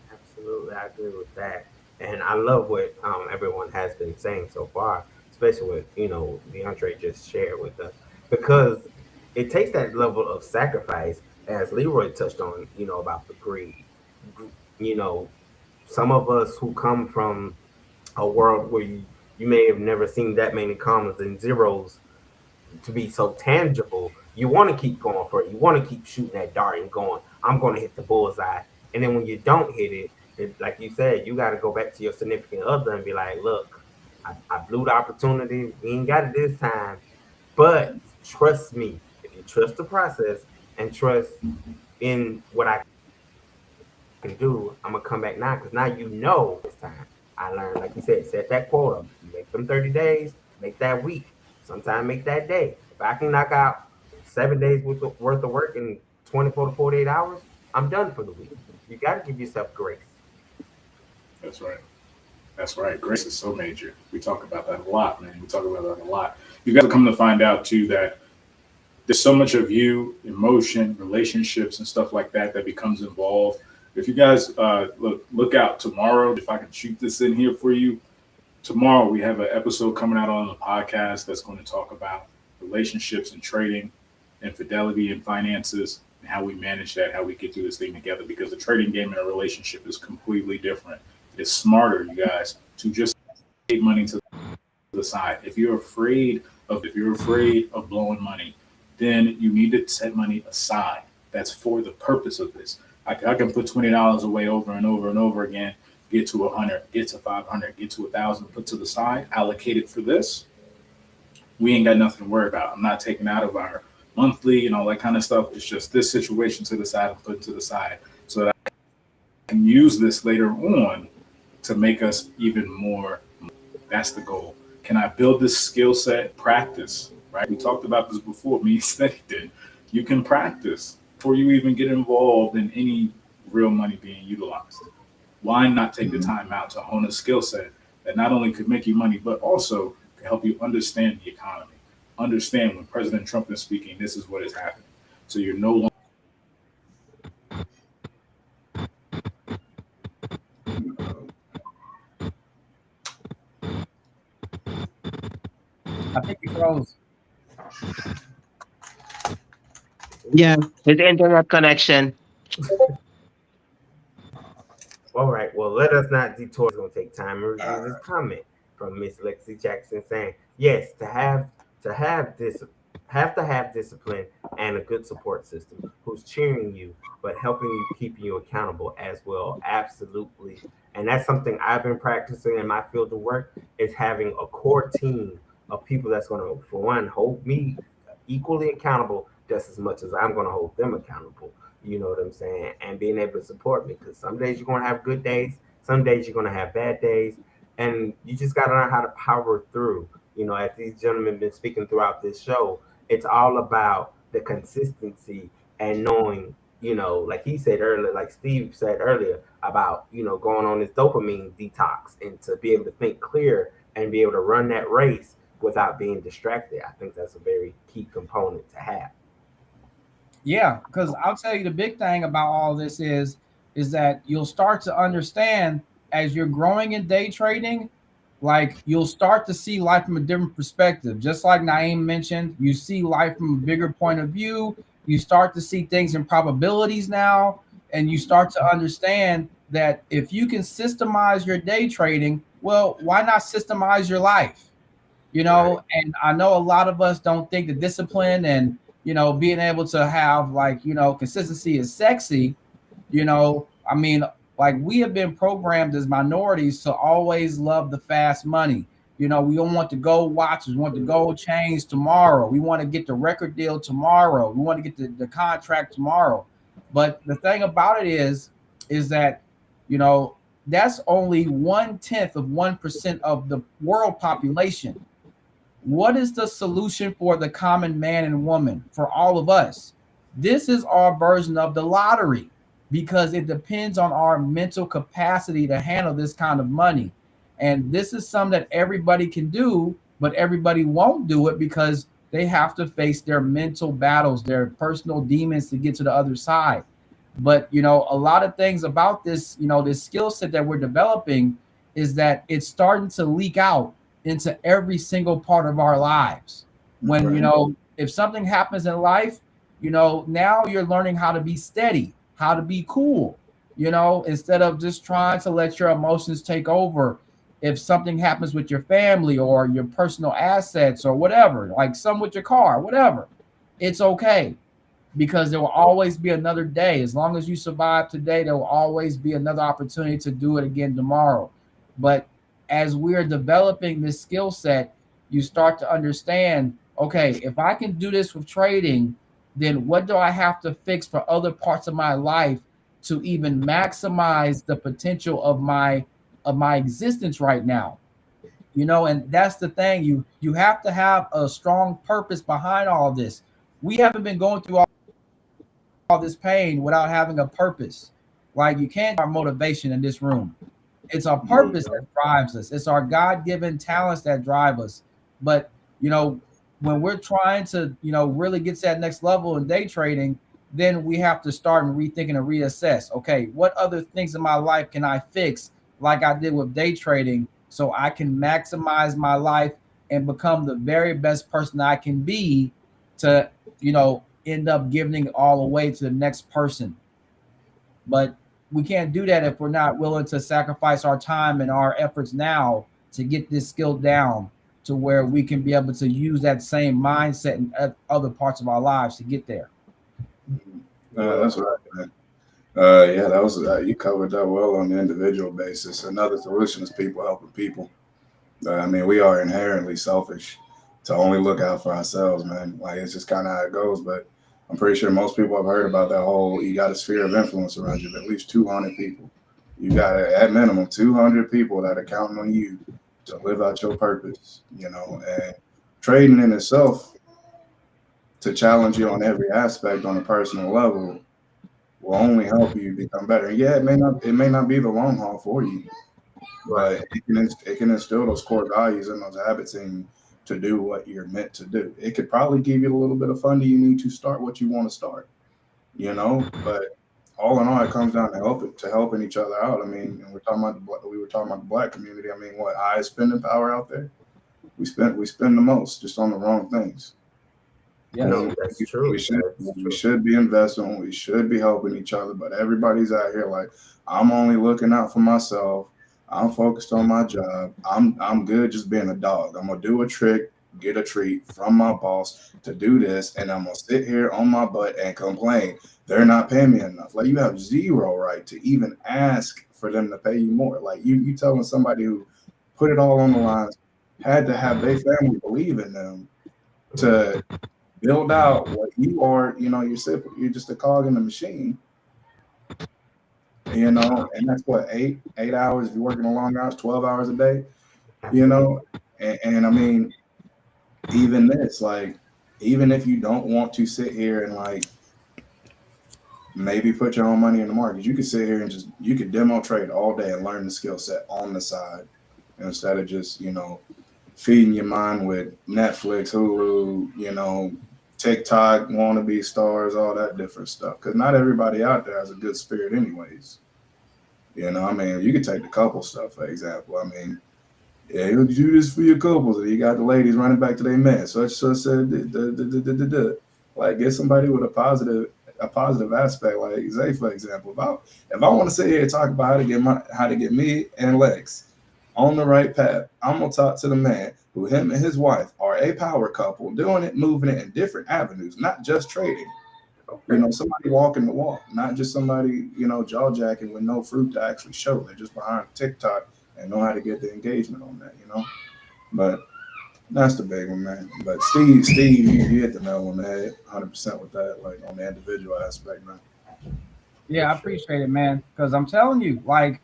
Speaker 2: Absolutely, I agree with that, and I love what everyone has been saying so far, especially what DeAndre just shared with us, because it takes that level of sacrifice, as Leroy touched on, about the greed. You know, some of us who come from a world where you may have never seen that many commas and zeros to be so tangible, you want to keep going for it. You want to keep shooting that dart and going, I'm going to hit the bullseye. And then when you don't hit it, like you said, you got to go back to your significant other and be like, look, I blew the opportunity. We ain't got it this time. But trust me, if you trust the process and trust in what I can do, I'm going to come back now because now this time. I learned, like you said, set that quota. Make them 30 days, make that week. Sometimes make that day. If I can knock out 7 days worth of work in 24 to 48 hours, I'm done for the week. You got to give yourself grace.
Speaker 3: That's right. That's right. Grace is so major. We talk about that a lot, man. We talk about that a lot. You guys are coming to find out, too, that there's so much of you, emotion, relationships, and stuff like that that becomes involved. If you guys look out tomorrow, if I can shoot this in here for you, tomorrow we have an episode coming out on the podcast that's going to talk about relationships and trading, infidelity and finances, and how we manage that, how we get through this thing together. Because the trading game and a relationship is completely different. It is smarter, you guys, to just take money to the side. If you're afraid of blowing money, then you need to set money aside. That's for the purpose of this. I can put $20 away over and over and over again, get to 100, get to 500, get to 1,000, put to the side, allocate it for this. We ain't got nothing to worry about. I'm not taking out of our monthly and all that kind of stuff. It's just this situation to the side and put it to the side so that I can use this later on to make us even more. That's the goal. Can I build this skill set? Practice, right? We talked about this before. Me and Steady did. You can practice before you even get involved in any real money being utilized. Why not take the time out to hone a skill set that not only could make you money, but also can help you understand the economy, understand when President Trump is speaking, this is what is happening. So you're no longer
Speaker 4: I think it froze.
Speaker 6: Yeah, his internet connection.
Speaker 2: All right, well, let us not detour. It's going to take time to review this comment from Miss Lexi Jackson saying, yes, to have discipline and a good support system who's cheering you, but helping you, keeping you accountable as well. Absolutely. And that's something I've been practicing in my field of work is having a core team of people that's going to, for one, hold me equally accountable just as much as I'm going to hold them accountable. You know what I'm saying? And being able to support me because some days you're going to have good days, some days you're going to have bad days, and you just got to learn how to power through. You know, as these gentlemen been speaking throughout this show, it's all about the consistency and knowing, you know, like he said earlier, like Steve said earlier about, you know, going on this dopamine detox and to be able to think clear and be able to run that race without being distracted. I think that's a very key component to have.
Speaker 4: Yeah, because I'll tell you the big thing about all this is that you'll start to understand as you're growing in day trading, like you'll start to see life from a different perspective. Just like Naeem mentioned, you see life from a bigger point of view. You start to see things in probabilities now, and you start to understand that if you can systemize your day trading, well, why not systemize your life? You
Speaker 2: Right.
Speaker 4: know, and I know a lot of us don't think the discipline and being able to have like consistency is sexy. I mean, like we have been programmed as minorities to always love the fast money. We don't want to go watches, we want the gold chains tomorrow, we want to get the record deal tomorrow, we want to get the contract tomorrow. But the thing about it is that you know that's only 1/10 of 1% of the world population. What is the solution for the common man and woman, for all of us? This is our version of the lottery because it depends on our mental capacity to handle this kind of money. And this is something that everybody can do, but everybody won't do it because they have to face their mental battles, their personal demons to get to the other side. But a lot of things about this, this skill set that we're developing is that it's starting to leak out into every single part of our lives. When if something happens in life, now you're learning how to be steady, how to be cool, instead of just trying to let your emotions take over. If something happens with your family or your personal assets or whatever, like some with your car, whatever, it's okay because there will always be another day. As long as you survive today, there will always be another opportunity to do it again tomorrow. But as we're developing this skill set, you start to understand, okay, if I can do this with trading, then what do I have to fix for other parts of my life to even maximize the potential of my existence right now? And that's the thing. You have to have a strong purpose behind all of this. We haven't been going through all this pain without having a purpose. Like you can't our motivation in this room. It's our
Speaker 2: There you
Speaker 4: purpose
Speaker 2: go.
Speaker 4: that drives us. It's our God-given talents that drive us. But you know, when we're trying to, really get to that next level in day trading, then we have to start and rethinking and reassess. Okay, what other things in my life can I fix, like I did with day trading, so I can maximize my life and become the very best person I can be to, end up giving it all away to the next person. But we can't do that if we're not willing to sacrifice our time and our efforts now to get this skill down to where we can be able to use that same mindset in other parts of our lives to get there.
Speaker 5: That's right, man. Yeah, that was you covered that well on the individual basis. Another solution is people helping people. I mean, we are inherently selfish to only look out for ourselves, man. Like it's just kind of how it goes. But I'm pretty sure most people have heard about that whole. You got a sphere of influence around you, of at least 200 people. You got at minimum 200 people that are counting on you to live out your purpose, you know, and trading in itself to challenge you on every aspect on a personal level will only help you become better. And yeah, it may not be the long haul for you,
Speaker 2: Right.
Speaker 5: but it can instill those core values and those habits in you to do what you're meant to do. It could probably give you a little bit of funding you need to start what you want to start, you know. But all in all, it comes down to helping each other out. I mean, and we were talking about the black community. I mean, what highest spending power out there? We spend the most just on the wrong things.
Speaker 4: Yes.
Speaker 2: No,
Speaker 5: And
Speaker 2: that's
Speaker 5: we
Speaker 2: true.
Speaker 5: should
Speaker 2: That's
Speaker 5: we
Speaker 2: true.
Speaker 5: should be investing. We should be helping each other. But everybody's out here like, I'm only looking out for myself. I'm focused on my job. I'm good just being a dog. I'm gonna do a trick, get a treat from my boss to do this, and I'm gonna sit here on my butt and complain. They're not paying me enough. Like, you have zero right to even ask for them to pay you more. Like, you telling somebody who put it all on the line, had to have their family believe in them to build out what you are. You know, you're just a cog in the machine. You know, and that's what, 8 hours if you're working a long hours, 12 hours a day. You
Speaker 2: Absolutely.
Speaker 5: know, and I mean, even this, like, even if you don't want to sit here and like maybe put your own money in the market, you could sit here and you could demo trade all day and learn the skill set on the side instead of just, feeding your mind with Netflix, Hulu, TikTok, wannabe stars, all that different stuff. Because not everybody out there has a good spirit, anyways. I mean, you could take the couple stuff for example. I mean, yeah, you do this for your couples, and you got the ladies running back to their man. Such said, like, get somebody with a positive aspect, like Zay, for example. If I want to sit here and talk about how to get me and Lex on the right path, I'm gonna talk to the man who him and his wife are a power couple, doing it, moving it in different avenues, not just trading.
Speaker 2: Okay.
Speaker 5: Somebody walking the walk, not just somebody, jaw jacking with no fruit to actually show. They're just behind TikTok and know how to get the engagement on that. But that's the big one, man. But Steve, you hit the nail on the head, 100% with that, like on the individual aspect, man.
Speaker 2: For
Speaker 4: Yeah, I
Speaker 2: sure.
Speaker 4: appreciate it, man. Because I'm telling you, like,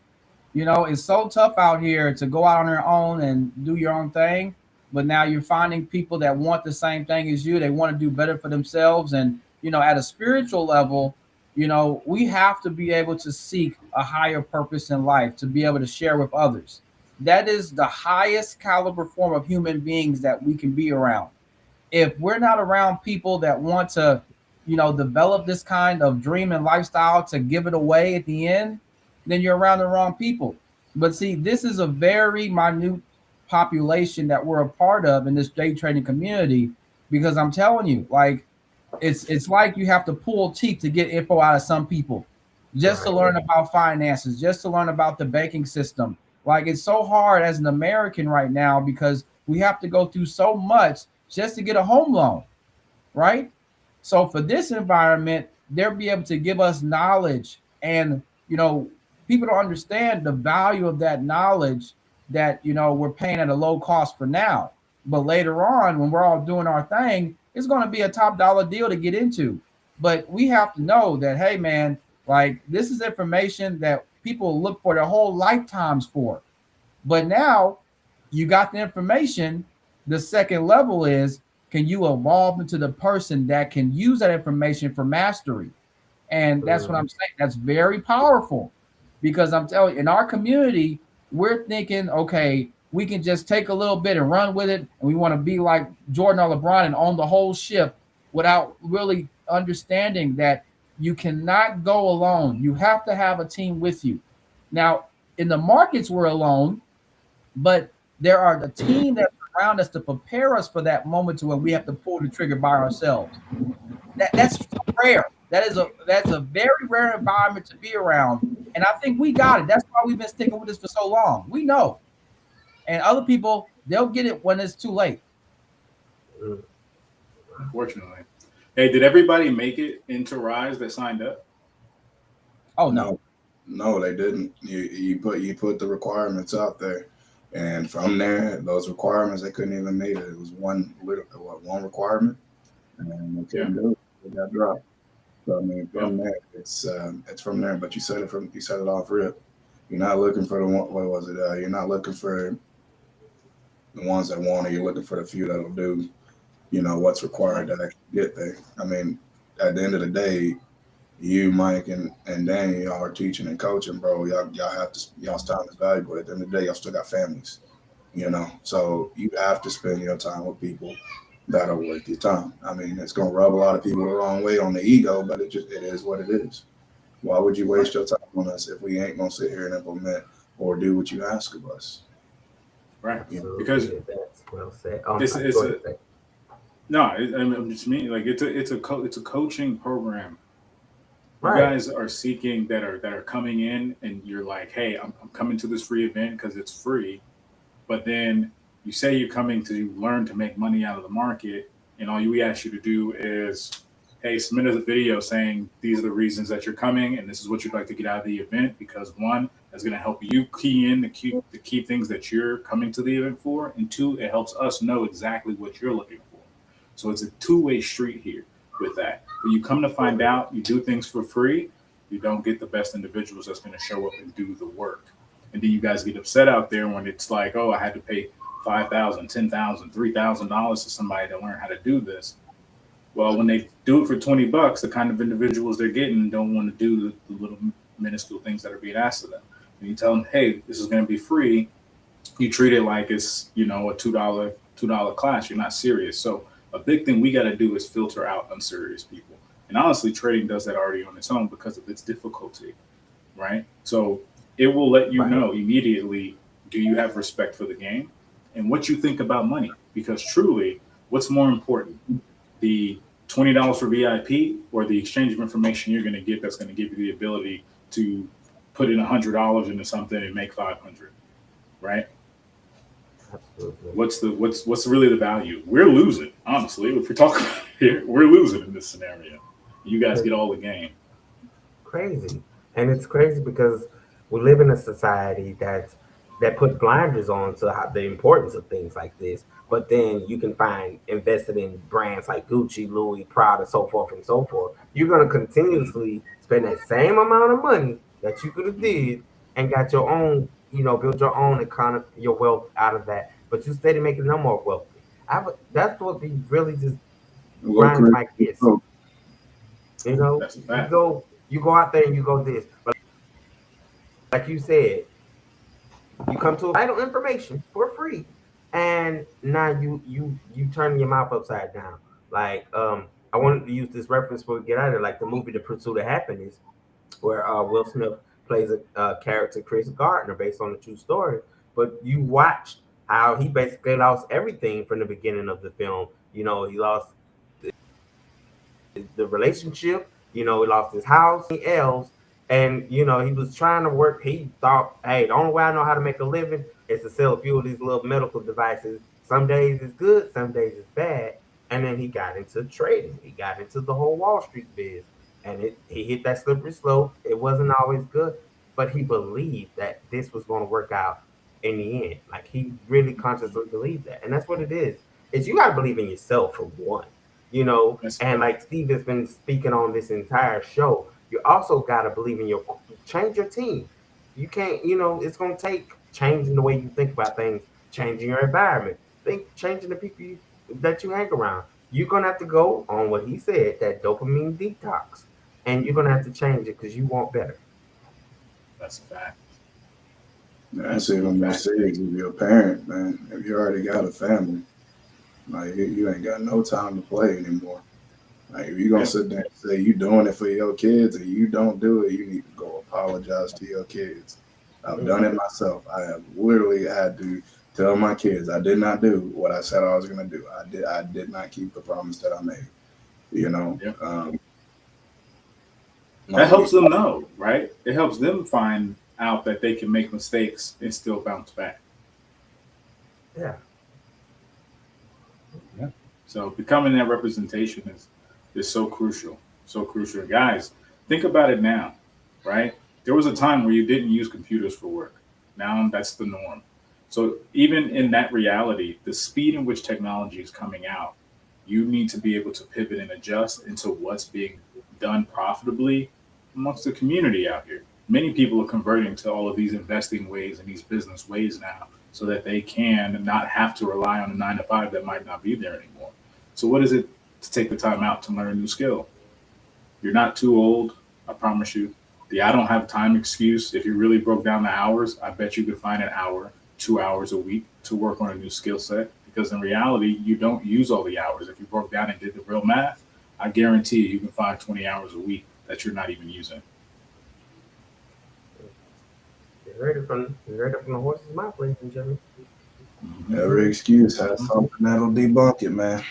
Speaker 4: it's so tough out here to go out on your own and do your own thing. But now you're finding people that want the same thing as you. They want to do better for themselves. And, at a spiritual level, we have to be able to seek a higher purpose in life to be able to share with others. That is the highest caliber form of human beings that we can be around. If we're not around people that want to, develop this kind of dream and lifestyle to give it away at the end, then you're around the wrong people. But see, this is a very minute population that we're a part of in this day trading community, because I'm telling you, like, it's like you have to pull teeth to get info out of some people just to
Speaker 2: Right.
Speaker 4: learn about finances, just to learn about the banking system. Like, it's so hard as an American right now because we have to go through so much just to get a home loan, right? So for this environment, they'll be able to give us knowledge, and people don't understand the value of that knowledge that we're paying at a low cost for now. But later on, when we're all doing our thing, it's going to be a top dollar deal to get into. But we have to know that, hey man, like, this is information that people look for their whole lifetimes for. But now you got the information. The second level is, can you evolve into the person that can use that information for mastery? And that's what
Speaker 2: Mm,
Speaker 4: I'm saying. That's very powerful, because I'm telling you, in our community, we're thinking, okay, we can just take a little bit and run with it. And we want to be like Jordan or LeBron and own the whole ship without really understanding that you cannot go alone. You have to have a team with you. Now, in the markets, we're alone, but there are the team that's around us to prepare us for that moment to where we have to pull the trigger by ourselves. That's so rare. That's a very rare environment to be around. And I think we got it. That's why we've been sticking with this for so long. We know. And other people, they'll get it when it's too late.
Speaker 2: mm.
Speaker 3: Unfortunately. Hey, did everybody make it into Rise that signed up?
Speaker 4: Oh no.
Speaker 5: No, no, they didn't. You put the requirements out there, and from there, those requirements they couldn't even meet it. It was one requirement, and they
Speaker 3: Yeah.
Speaker 5: couldn't do it. It got dropped. So I mean,
Speaker 3: Well,
Speaker 5: from there, it's from there. But you said it off rip. You're not looking for the one. What was it? You're not looking for The ones that want it, you're looking for the few that'll do, what's required to actually get there. I mean, at the end of the day, you, Mike, and Danny, y'all are teaching and coaching, bro. Y'all have to, y'all's time is valuable. At the end of the day, y'all still got families, so you have to spend your time with people that are worth your time. I mean, it's gonna rub a lot of people the wrong way on the ego, but it is what it is. Why would you waste your time on us if we ain't gonna sit here and implement or do what you ask of us?
Speaker 3: Right. Because
Speaker 2: Absolutely, that's well said. Oh, I'm
Speaker 3: it's
Speaker 2: sorry.
Speaker 3: it's
Speaker 2: Go
Speaker 3: a
Speaker 2: ahead. Say.
Speaker 3: no. I'm just meaning like it's a coaching program. You
Speaker 2: Right,
Speaker 3: guys are seeking that are coming in, and you're like, hey, I'm coming to this free event because it's free. But then you say you're coming to learn to make money out of the market, and all we ask you to do is, hey, submit us a video saying these are the reasons that you're coming, and this is what you'd like to get out of the event. Because one, that's going to help you key in the key things that you're coming to the event for, and two, it helps us know exactly what you're looking for. So it's a two-way street here with that. But you come to find out, you do things for free, you don't get the best individuals that's going to show up and do the work. And then you guys get upset out there when it's like, oh, I had to pay 5,000, 10,000, $3,000 to somebody to learn how to do this. Well, when they do it for $20, the kind of individuals they're getting don't want to do the little minuscule things that are being asked of them. And you tell them, hey, this is going to be free. You treat it like it's a $2 class. You're not serious. So a big thing we got to do is filter out unserious people. And honestly, trading does that already on its own because of its difficulty, right? So it will let you
Speaker 2: right,
Speaker 3: know immediately, do you have respect for the game and what you think about money? Because truly, what's more important, the $20 for VIP or the exchange of information you're going to get that's going to give you the ability to put in $100 into something and make 500, right?
Speaker 2: absolutely.
Speaker 3: What's really the value? We're losing, honestly. If we talk about it here, we're losing in this scenario. You guys get all the game.
Speaker 2: Crazy. And it's crazy because we live in a society that put blinders on to how, the importance of things like this. But then you can find invested in brands like Gucci, Louis, Prada, so forth and so forth. You're gonna
Speaker 3: Mhm.
Speaker 2: continuously spend that same amount of money that you could have
Speaker 3: Mhm.
Speaker 2: did and got your own, build your own economy, your wealth out of that. But you steady making them more wealthy. That's what be really just
Speaker 5: What
Speaker 2: grinds
Speaker 5: career?
Speaker 2: my gears.
Speaker 5: Oh,
Speaker 3: That's a
Speaker 2: You
Speaker 3: fact.
Speaker 2: go out there and you go this. But like you said, you come to vital information for free, and now you turn your mouth upside down. Like I wanted to use this reference for Get Out of It, like the movie The Pursuit of Happiness, where Will Smith plays a character Chris Gardner based on a true story. But you watch how he basically lost everything from the beginning of the film. He lost the relationship. He lost his house, else, and he was trying to work. He thought, hey, the only way I know how to make a living is to sell a few of these little medical devices. Some days it's good, some days it's bad. And then he got into trading. He got into the whole Wall Street biz, and he hit that slippery slope. It wasn't always good, but he believed that this was going to work out in the end. Like he really consciously believed that, and that's what it is. Is you got to believe in yourself for one,
Speaker 3: That's a
Speaker 2: and like
Speaker 3: fact.
Speaker 2: Steve has been speaking on this entire show, you also got to believe in change your team. You can't, it's going to take changing the way you think about things, changing your environment, changing the people that you hang around. You're going to have to go on what he said, that dopamine detox, and you're going to have to change it because you want better.
Speaker 3: That's a fact.
Speaker 5: that's
Speaker 3: Absolute
Speaker 5: even more
Speaker 3: fact.
Speaker 5: serious if you're a parent, man. If you already got a family, like you ain't got no time to play anymore. Like if you gonna
Speaker 3: Yeah.
Speaker 5: sit there and say you doing it for your kids and you don't do it, you need to go apologize to your kids. I've done it
Speaker 2: Mhm.
Speaker 5: myself. I have literally had to tell my kids I did not do what I said I was gonna do. I did not keep the promise that I made. You know,
Speaker 3: Yeah. That
Speaker 5: like
Speaker 3: helps them know, right? It helps them find out that they can make mistakes and still bounce back.
Speaker 2: Yeah.
Speaker 4: Yeah.
Speaker 3: So becoming that representation is so crucial, so crucial. Guys, think about it now, right? There was a time where you didn't use computers for work. Now that's the norm. So even in that reality, the speed in which technology is coming out, you need to be able to pivot and adjust into what's being done profitably amongst the community out here. Many people are converting to all of these investing ways and these business ways now so that they can not have to rely on a 9 to 5 that might not be there anymore. So, what is it to take the time out to learn a new skill? You're not too old, I promise you. The I don't have time excuse, if you really broke down the hours, I bet you could find an hour, 2 hours a week to work on a new skill set. Because in reality, you don't use all the hours. If you broke down and did the real math, I guarantee you can find 20 hours a week that you're not even using.
Speaker 2: You ready from the horse's mouth, ladies and gentlemen.
Speaker 5: Every excuse has something that'll debunk it, man.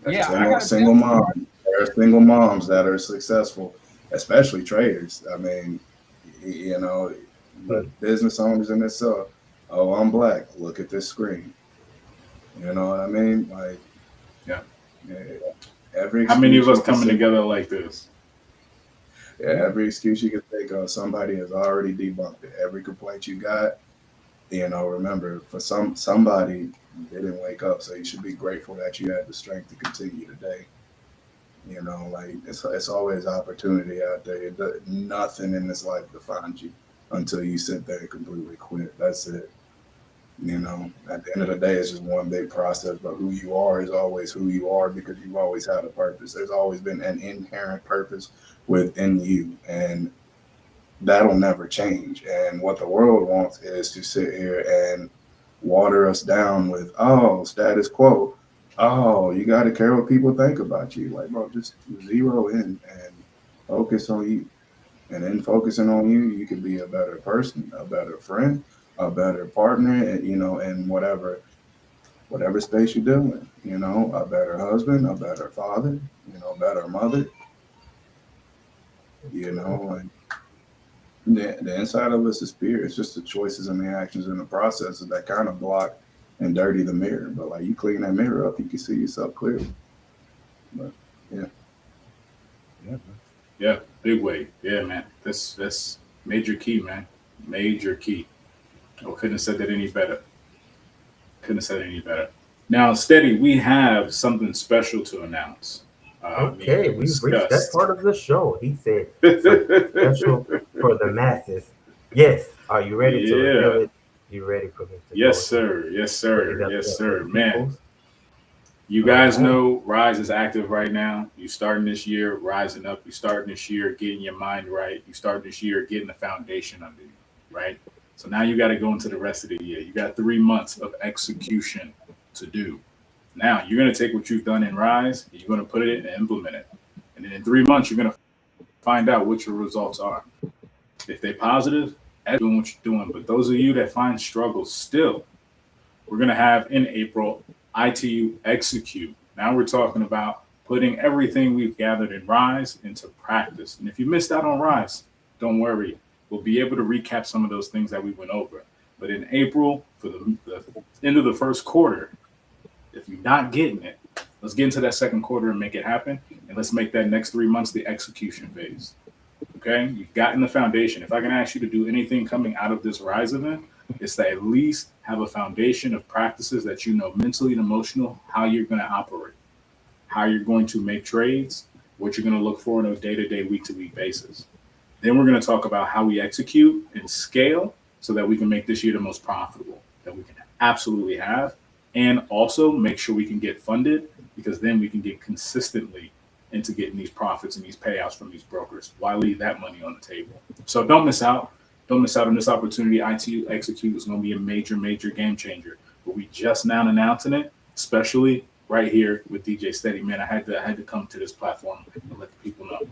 Speaker 4: Yeah, I
Speaker 5: Single,
Speaker 4: got a
Speaker 5: single
Speaker 4: feeling.
Speaker 5: mom. There are single moms that are successful, especially traders. I mean, you know, but business owners in itself. Oh, I'm black. Look at this screen. You know what I mean? Like,
Speaker 3: Yeah.
Speaker 5: every
Speaker 3: How many of
Speaker 5: excuse
Speaker 3: us coming together like this?
Speaker 5: every excuse you can think of, somebody has already debunked it. Every complaint you got, remember, for somebody didn't wake up, so you should be grateful that you had the strength to continue today. Like it's always opportunity out there. Nothing in this life defines you until you sit there and completely quit. That's it. At the end of the day, it's just one big process. But who you are is always who you are because you've always had a purpose. There's always been an inherent purpose within you, and that'll never change. And what the world wants is to sit here and water us down with, oh, status quo. Oh, you got to care what people think about you. Like, bro, just zero in and focus on you. And in focusing on you, you can be a better person, a better friend, a better partner, and in whatever space you're doing. A better husband, a better father, a better mother. Like the inside of us is spirit. It's just the choices and the actions and the processes that kind of block and dirty the mirror. But like you clean that mirror up, you can see yourself clearly. But
Speaker 3: Yeah, big way. Yeah, man. That's major key, man. Major key. I couldn't have said that any better. Couldn't have said it any better. Now, Steady, we have something special to announce.
Speaker 2: Okay, we've reached that part of the show. He said something special for the masses. Yes, are you ready to reveal it? You ready for me to
Speaker 3: Yes, sir. Yes, sir. Yes, sir. Man, you
Speaker 2: All
Speaker 3: guys
Speaker 2: right.
Speaker 3: know Rise is active right now. You starting this year rising up. You starting this year getting your mind right. You starting this year getting the foundation under you, right? So now you got to go into the rest of the year. You got 3 months of execution to do. Now you're going to take what you've done in Rise, and you're going to put it in and implement it. And then in 3 months, you're going to find out what your results are. If they're positive, keep doing what you're doing. But those of you that find struggles still, we're going to have in April ITU Execute. Now we're talking about putting everything we've gathered in Rise into practice. And if you missed out on Rise, don't worry. We'll be able to recap some of those things that we went over. But in April, for the end of the first quarter, if you're not getting it, let's get into that second quarter and make it happen. And let's make that next 3 months the execution phase. Okay? You've gotten the foundation. If I can ask you to do anything coming out of this Rise event, it's to at least have a foundation of practices that you know mentally and emotional, how you're going to operate, how you're going to make trades, what you're going to look for on a day-to-day, week-to-week basis. Then we're going to talk about how we execute and scale so that we can make this year the most profitable that we can absolutely have, and also make sure we can get funded, because then we can get consistently into getting these profits and these payouts from these brokers. Why leave that money on the table? So don't miss out. Don't miss out on this opportunity. ITU Execute is going to be a major, major game changer. But we just now announcing it, especially right here with DJ Steady. Man, I had to come to this platform and let the people know.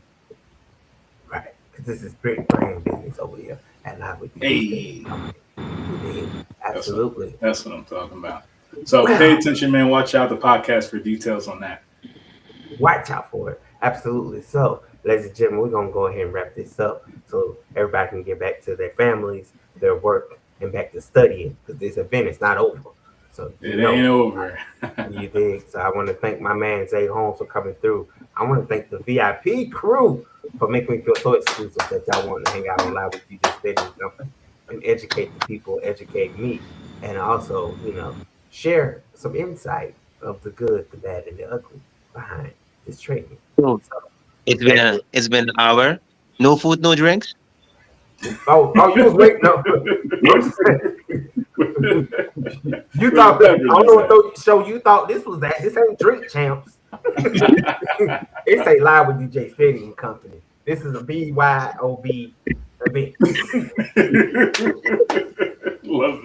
Speaker 2: Right, because this is great brand business over here at Live with DJ Steady. Absolutely.
Speaker 3: That's what I'm talking about. So pay attention, man. Watch out the podcast for details on that.
Speaker 2: Watch out for it. Absolutely. So, ladies and gentlemen, we're going to go ahead and wrap this up so everybody can get back to their families, their work, and back to studying, because this event is not over. So
Speaker 3: it ain't over.
Speaker 2: You dig? So I want to thank my man Zae Holmes for coming through. I want to thank the VIP crew for making me feel so exclusive that y'all want to hang out on Live with DJ Steady and educate the people, educate me, and also, share some insight of the good, the bad, and the ugly behind this trading.
Speaker 6: So it's been an hour. No food, no drinks.
Speaker 2: Oh, you was waiting. No. You thought I don't know what show you thought this was that. This ain't Drink Champs. It's a Live with DJ Steady and Company. This is a BYOB event.
Speaker 3: Love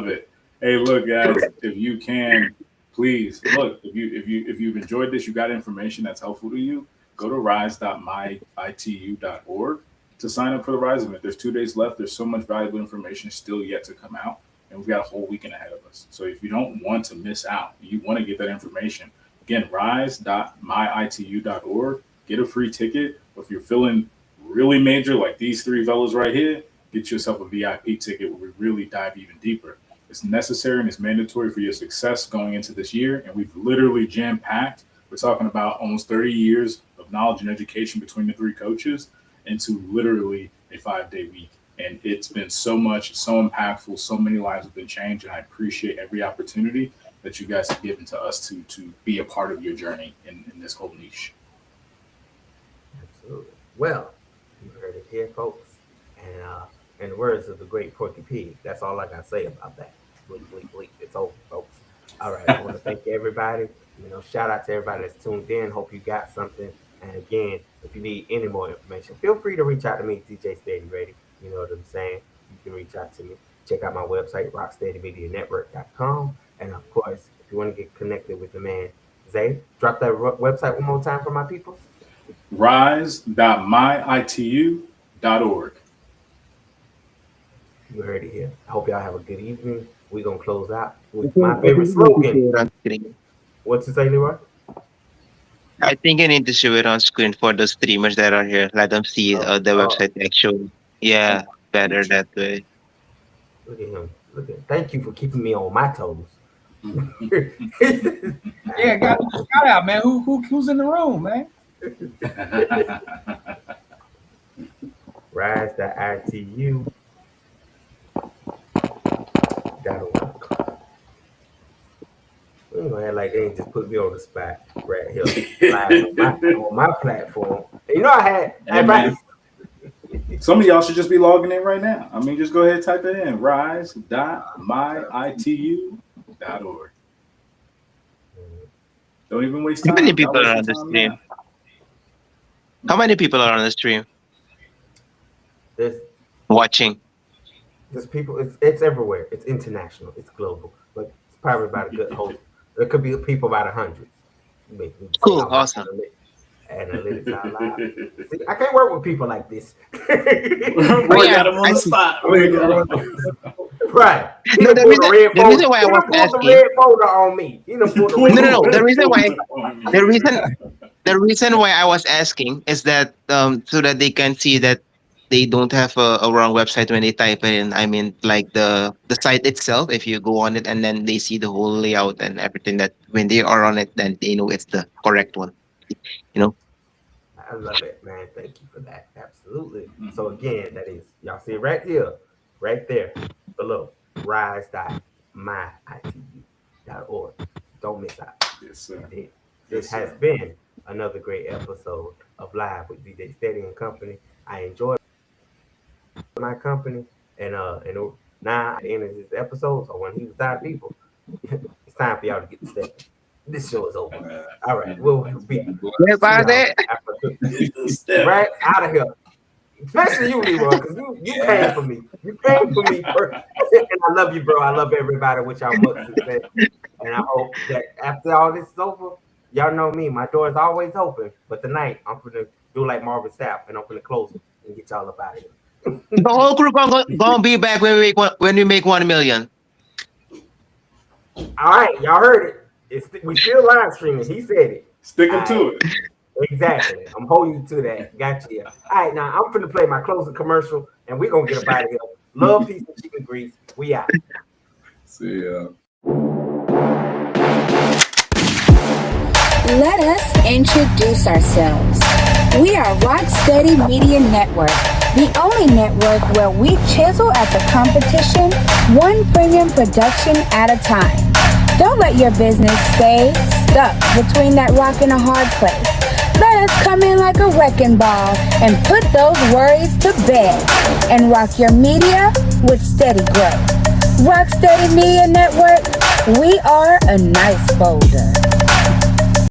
Speaker 3: it. Hey, look, guys, if you can, please look. If you've enjoyed this, you got information that's helpful to you, go to rise.myitu.org to sign up for the Rise event. There's 2 days left. There's so much valuable information still yet to come out, and we've got a whole weekend ahead of us. So if you don't want to miss out, you want to get that information, again, rise.myitu.org. Get a free ticket. If you're feeling really major, like these three fellas right here, get yourself a VIP ticket where we really dive even deeper. It's necessary and it's mandatory for your success going into this year. And we've literally jam-packed. We're talking about almost 30 years of knowledge and education between the three coaches into literally a 5-day week. And it's been so much, so impactful. So many lives have been changed. And I appreciate every opportunity that you guys have given to us to be a part of your journey in this whole niche.
Speaker 2: Absolutely. Well, you heard it here, folks. And in the words of the great Porky Pig, that's all I got to say about that. Bleep, bleep, bleep. It's over, folks. All right. I want to thank everybody. Shout out to everybody that's tuned in. Hope you got something. And again, if you need any more information, feel free to reach out to me, DJ Steady Ready. You know what I'm saying? You can reach out to me. Check out my website, rocksteadymedianetwork.com. And of course, if you want to get connected with the man, Zae, drop that website one more time for my people.
Speaker 3: Rise.myitu.org.
Speaker 2: You heard it here. I hope y'all have a good evening. We're going to close out with my favorite slogan. What's it say, Leroy?
Speaker 6: I think I need to show it on screen for the streamers that are here. Let them see the website actually. Yeah, better that way.
Speaker 2: Look at him. Thank you for keeping me on my toes.
Speaker 4: Yeah, got out, man. Who's in the room, man?
Speaker 2: Rise.itu. We ain't gonna act like they ain't just put me on the spot right here on my platform. I had.
Speaker 3: Some of y'all should just be logging in right now. I mean, just go ahead and type it in. Rise.myitu.org. Don't even waste time.
Speaker 6: How many people are on the stream? How many people are on the stream? Watching.
Speaker 2: There's people. It's everywhere. It's international. It's global. But it's probably about a good host. There could be people about 100.
Speaker 6: Cool. Awesome.
Speaker 2: Analytics out loud. See, I can't work with people like this.
Speaker 3: We got them on the spot.
Speaker 6: Right.
Speaker 2: The
Speaker 6: reason why I was asking.
Speaker 2: The red folder on me.
Speaker 6: No. The reason why I was asking is that so that they can see that they don't have a wrong website when they type it in. I mean, like the site itself, if you go on it and then they see the whole layout and everything, that when they are on it, then they know it's the correct one.
Speaker 2: I love it, man. Thank you for that. Absolutely. So again, that is, y'all see it right here, right there, below, rise.myitu.org. Don't miss out.
Speaker 3: Yes, sir.
Speaker 2: This has been another great episode of Live with DJ Steady and Company. I enjoyed my company, and now at the end of this episode, or when he was tired of people, it's time for y'all to get the step. This show is over. All right, we'll be right out of here. Especially you, Leroy, because you came for me. You came for me first. And I love you, bro. I love everybody with y'all much success. And I hope that after all this is over, y'all know me. My door is always open. But tonight, I'm going to do like Marvin Sapp, and I'm going to close it and get y'all up out of here.
Speaker 6: The whole crew gonna be back when we make 1 million.
Speaker 2: All right, y'all heard it. We still live streaming. He said it.
Speaker 3: Sticking to it.
Speaker 2: Exactly. I'm holding you to that. Gotcha. All right, now I'm finna play my closing commercial, and we're gonna get up out of here. Love, peace, and chicken grease. We out.
Speaker 5: See ya.
Speaker 7: Let us introduce ourselves. We are Rocksteady Media Network, the only network where we chisel at the competition, one premium production at a time. Don't let your business stay stuck between that rock and a hard place. Let us come in like a wrecking ball and put those worries to bed and rock your media with steady growth. Rocksteady Media Network, we are a nice folder.